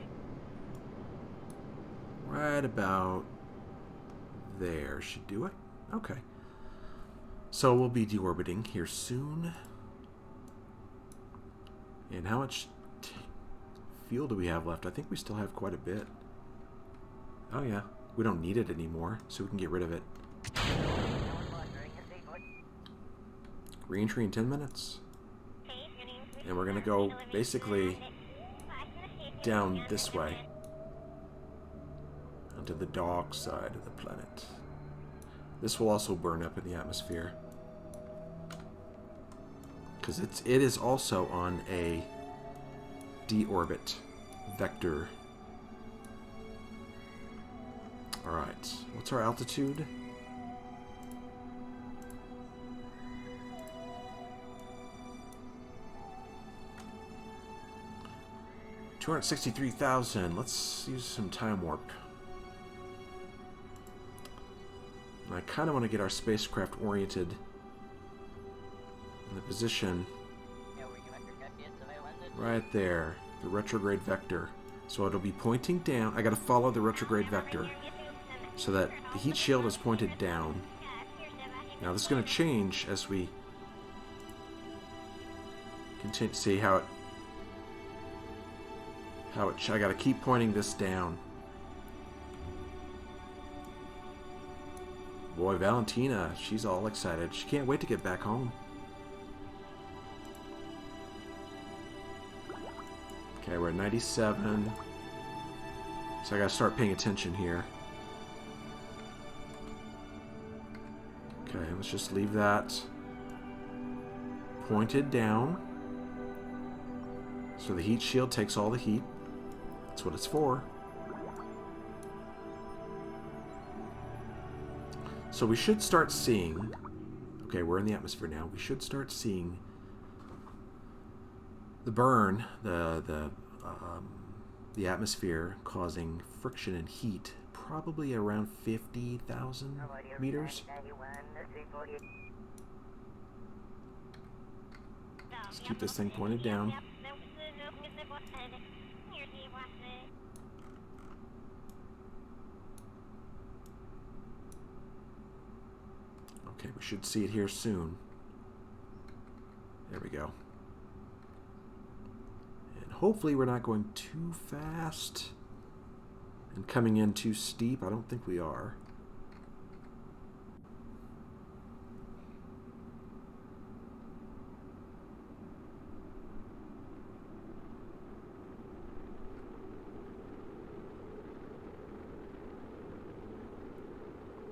Right about there should do it. Okay. So we'll be deorbiting here soon. And how much fuel do we have left? I think we still have quite a bit. Oh yeah, we don't need it anymore, so we can get rid of it. Re-entry in 10 minutes. And we're going to go basically down this way. Onto the dark side of the planet. This will also burn up in the atmosphere. Because it is also on a deorbit vector. Alright, what's our altitude? $263,000. Let's use some time warp. And I kind of want to get our spacecraft oriented in the position right there, the retrograde vector. So it'll be pointing down. I got to follow the retrograde vector so that the heat shield is pointed down. Now this is going to change as we continue to see how it. I got to keep pointing this down. Boy, Valentina, she's all excited. She can't wait to get back home. Okay, we're at 97. So I gotta start paying attention here. Okay, let's just leave that pointed down. So the heat shield takes all the heat. That's what it's for. So we should start seeing... Okay, we're in the atmosphere now. We should start seeing the burn, the atmosphere causing friction and heat, probably around 50,000 meters. Let's keep this thing pointed down. Okay, we should see it here soon. There we go. And hopefully we're not going too fast and coming in too steep. I don't think we are.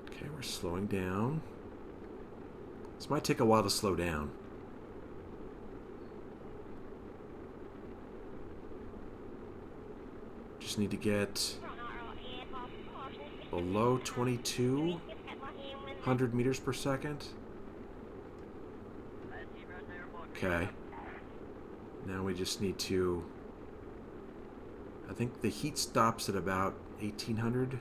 Okay, we're slowing down. This might take a while to slow down. Just need to get below 2200 meters per second. Okay. Now we just need to... I think the heat stops at about 1800.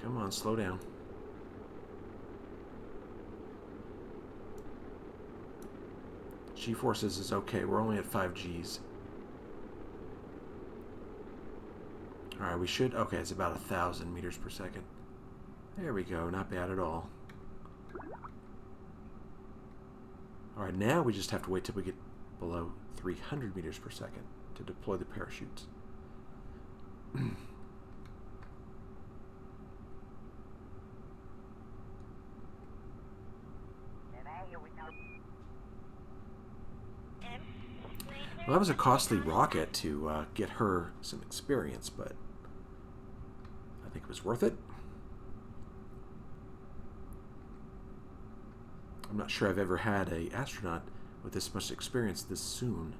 Come on, slow down. G-forces is okay. We're only at 5 Gs. Alright, we should... Okay, it's about 1,000 meters per second. There we go. Not bad at all. Alright, now we just have to wait till we get below 300 meters per second to deploy the parachutes. Well, that was a costly rocket to get her some experience, but I think it was worth it. I'm not sure I've ever had an astronaut with this much experience this soon.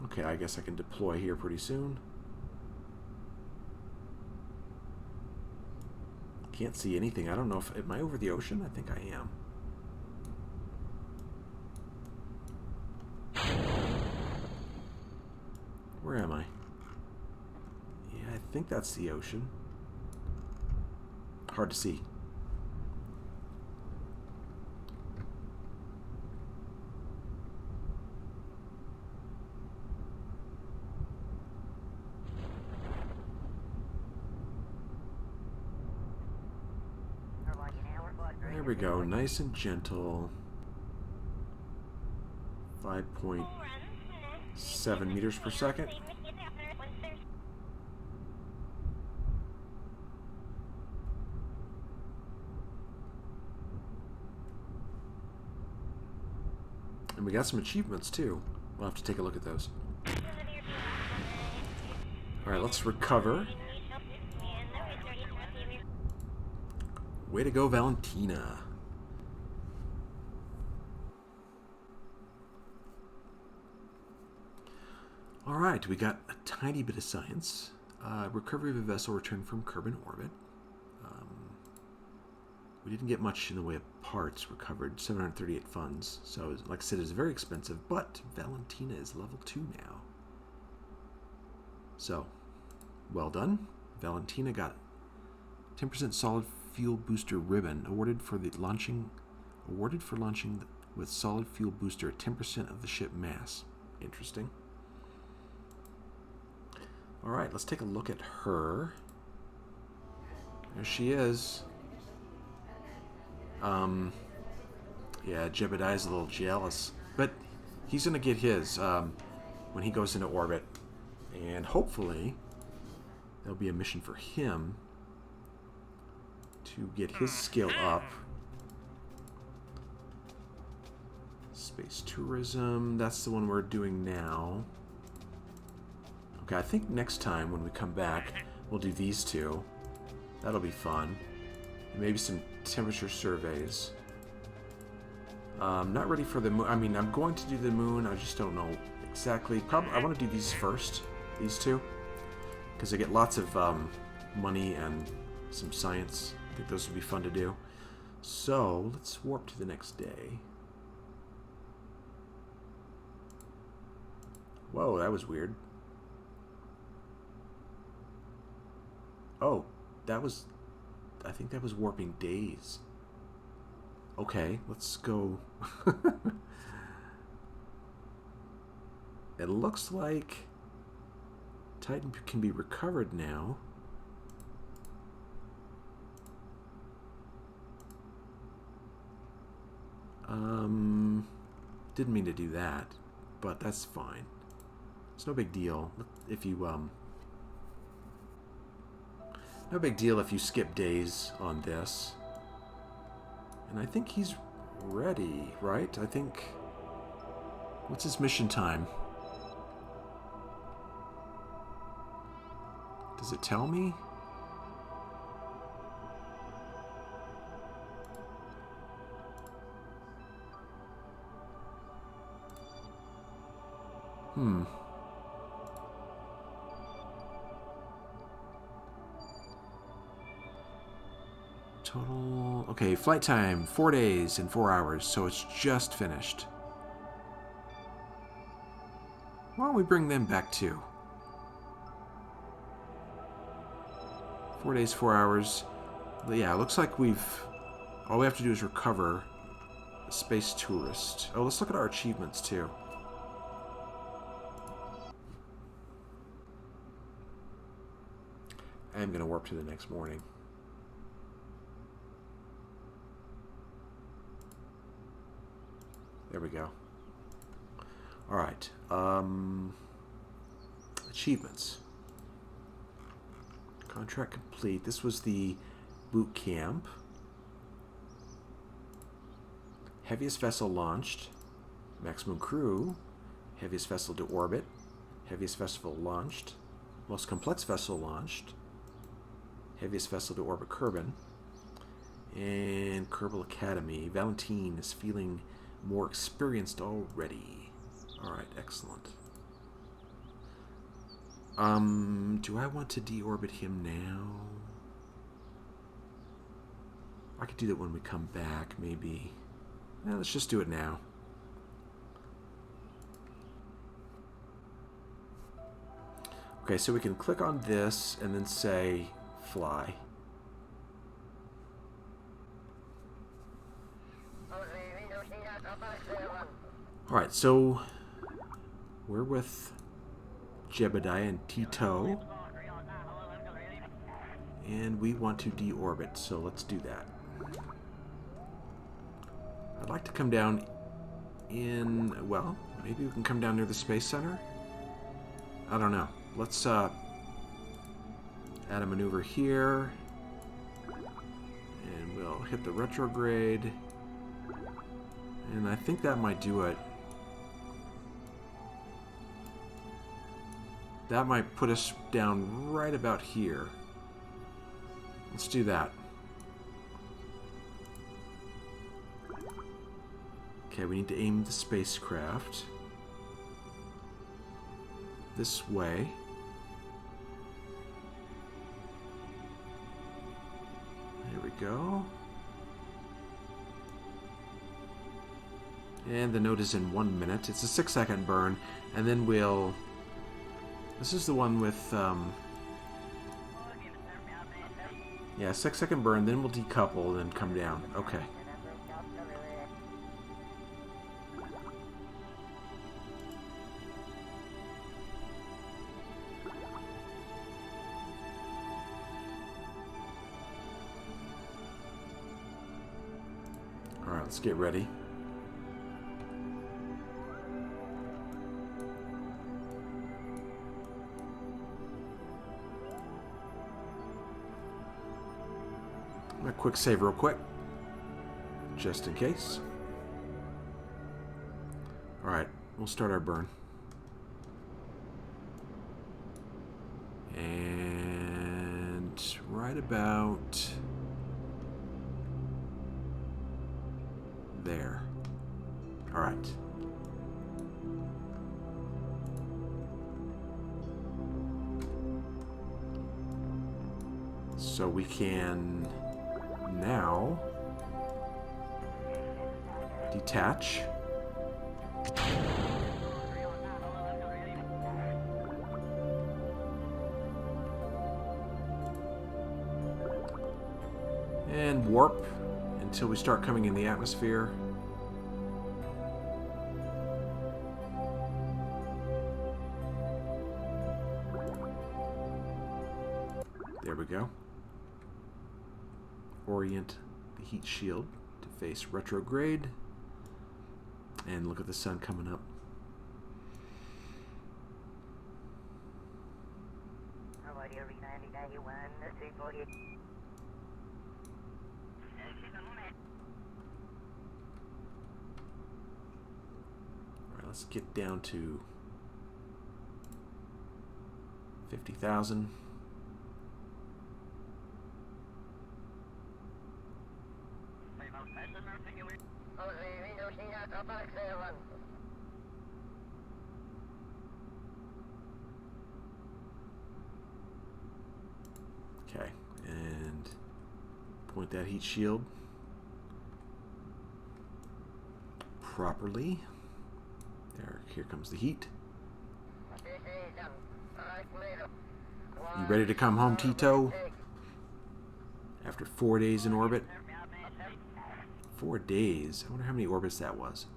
Okay, I guess I can deploy here pretty soon. Can't see anything. I don't know if... Am I over the ocean? I think I am. Where am I? Yeah, I think that's the ocean. Hard to see. There we go, nice and gentle. 5.7 meters per second. And we got some achievements too. We'll have to take a look at those. Alright, let's recover. Way to go, Valentina. Alright, we got a tiny bit of science. Recovery of a vessel returned from Kerbal orbit. We didn't get much in the way of parts recovered. 738 funds. So, like I said, it's very expensive, but Valentina is level 2 now. So, well done. Valentina got 10% solid fuel booster ribbon awarded for launching with solid fuel booster at 10% of the ship mass. Interesting. All right, let's take a look at her. There she is. Yeah, Jebediah's a little jealous, but he's gonna get his when he goes into orbit, and hopefully there'll be a mission for him to get his skill up. Space tourism, that's the one we're doing now. Okay, I think next time when we come back, we'll do these two. That'll be fun. And maybe some temperature surveys. Not ready for the moon. I mean, I'm going to do the moon. I just don't know exactly. Probably, I want to do these first. These two. Because I get lots of money and some science. I think those would be fun to do. So let's warp to the next day. Whoa, that was weird. Oh, that was... I think that was warping days. Okay, let's go... It looks like Titan can be recovered now. Didn't mean to do that, but that's fine. It's no big deal if you no big deal if you skip days on this. And I think he's ready, right? I think... What's his mission time? Does it tell me? Total... Okay, flight time, 4 days and 4 hours, so it's just finished. Why don't we bring them back too? 4 days, 4 hours. Yeah, it looks like we've... All we have to do is recover a space tourist. Oh, let's look at our achievements too. I am going to warp to the next morning. There we go. Alright. Achievements. Contract complete. This was the boot camp. Heaviest vessel launched. Maximum crew. Heaviest vessel to orbit. Heaviest vessel launched. Most complex vessel launched. Heaviest vessel to orbit Kerbin. And Kerbal Academy. Valentine is feeling more experienced already. Alright, excellent. Do I want to deorbit him now? I could do that when we come back, maybe. Yeah, let's just do it now. Okay, so we can click on this and then say fly. Alright, so we're with Jebediah and Tito, and we want to deorbit, so let's do that. I'd like to come down in, well, maybe we can come down near the Space Center? I don't know. Let's add a maneuver here, and we'll hit the retrograde, and I think that might do it. That might put us down right about here. Let's do that. Okay, we need to aim the spacecraft this way. There we go. And the node is in 1 minute. It's a 6-second burn, and then we'll... This is the one with, yeah, 6-second burn, then we'll decouple, then come down. Okay. Alright, let's get ready. A quick save real quick, just in case. Alright, we'll start our burn. And right about there. Alright. So we can now Detach. And warp until we start coming in the atmosphere. There we go. Orient the heat shield to face retrograde. And look at the sun coming up. Alright, let's get down to 50,000. Okay, and point that heat shield properly. There, here comes the heat. You ready to come home, Tito? After 4 days in orbit? 4 days? I wonder how many orbits that was.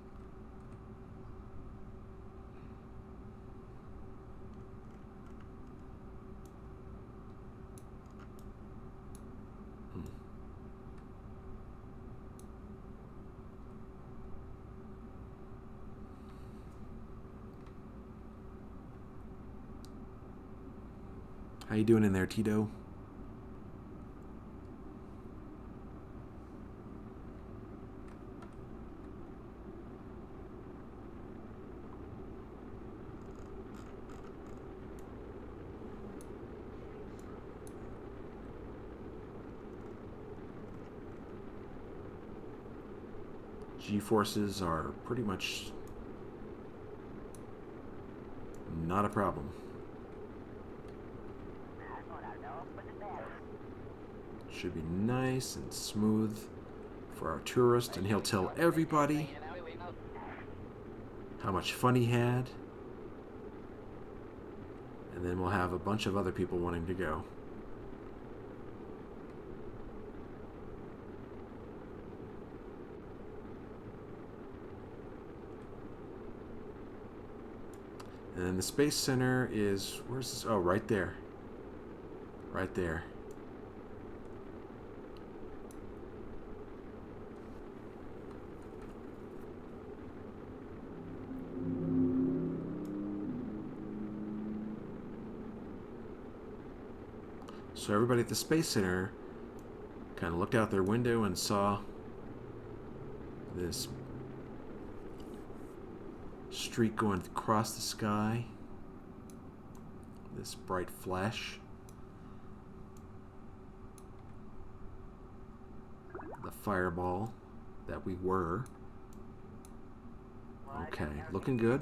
How you doing in there, Tito? G-forces are pretty much not a problem. Should be nice and smooth for our tourist, and he'll tell everybody how much fun he had, and then we'll have a bunch of other people wanting to go. And then the Space Center is, where's this? Oh, right there. Right there. So everybody at the Space Center kind of looked out their window and saw this streak going across the sky, this bright flash. The fireball that we were. Okay, looking good.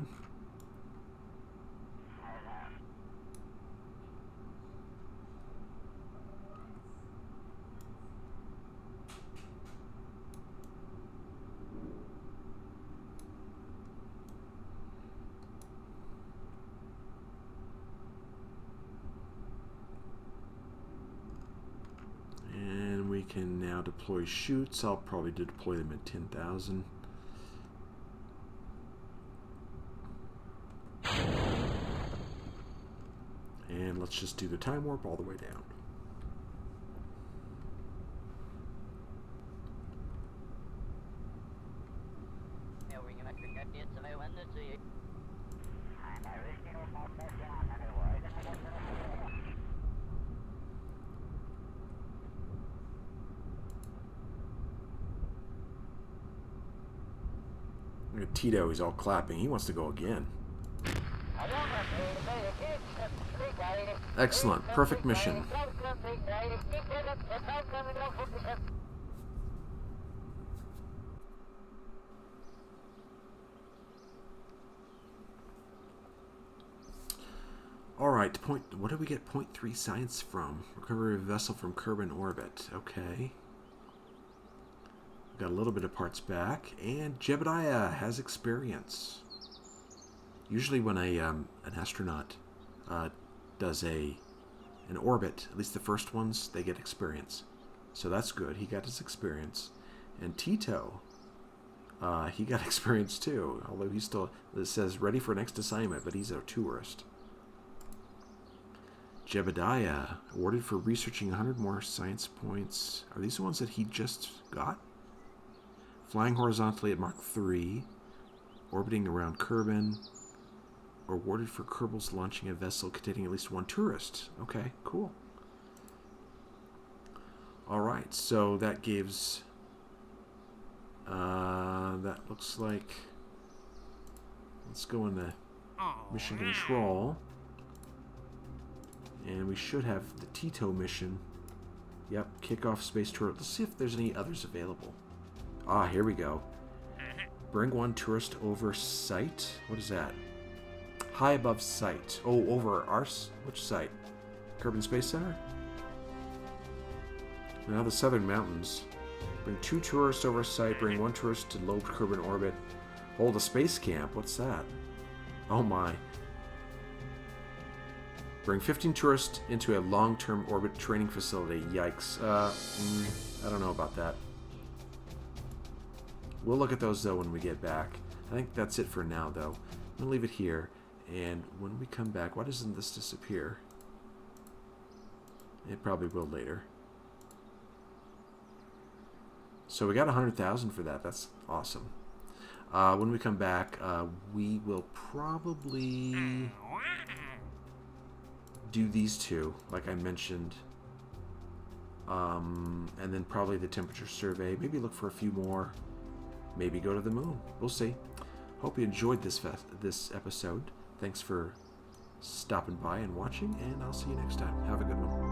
Can now deploy chutes. I'll probably deploy them at 10,000. And let's just do the time warp all the way down. Look at Tito, he's all clapping. He wants to go again. Excellent. Perfect mission. Alright, what did we get 0.3 science from? Recovery of vessel from Kerbal orbit. Okay. Got a little bit of parts back, and Jebediah has experience. Usually when an astronaut does an orbit, at least the first ones, they get experience. So that's good. He got his experience. And Tito, he got experience too, although he's still, it says ready for next assignment, but he's a tourist. Jebediah, awarded for researching 100 more science points. Are these the ones that he just got? Flying horizontally at Mach 3, orbiting around Kerbin, awarded for Kerbals launching a vessel containing at least one tourist. Okay, cool. Alright, so that gives... that looks like... Let's go in the mission control. And we should have the Tito mission. Yep, kick off space tour. Let's see if there's any others available. Ah, here we go. Bring one tourist over site. What is that? High above site. Oh, over our... Which site? Kerbal Space Center? Now the Southern Mountains. Bring 2 tourists over site. Bring 1 tourist to low Kerbal orbit. Hold a space camp. What's that? Oh my. Bring 15 tourists into a long-term orbit training facility. Yikes. I don't know about that. We'll look at those, though, when we get back. I think that's it for now, though. I'm going to leave it here. And when we come back, why doesn't this disappear? It probably will later. So we got 100,000 for that. That's awesome. When we come back, we will probably do these 2, like I mentioned. And then probably the temperature survey. Maybe look for a few more. Maybe go to the moon. We'll see. Hope you enjoyed this episode. Thanks for stopping by and watching, and I'll see you next time. Have a good one.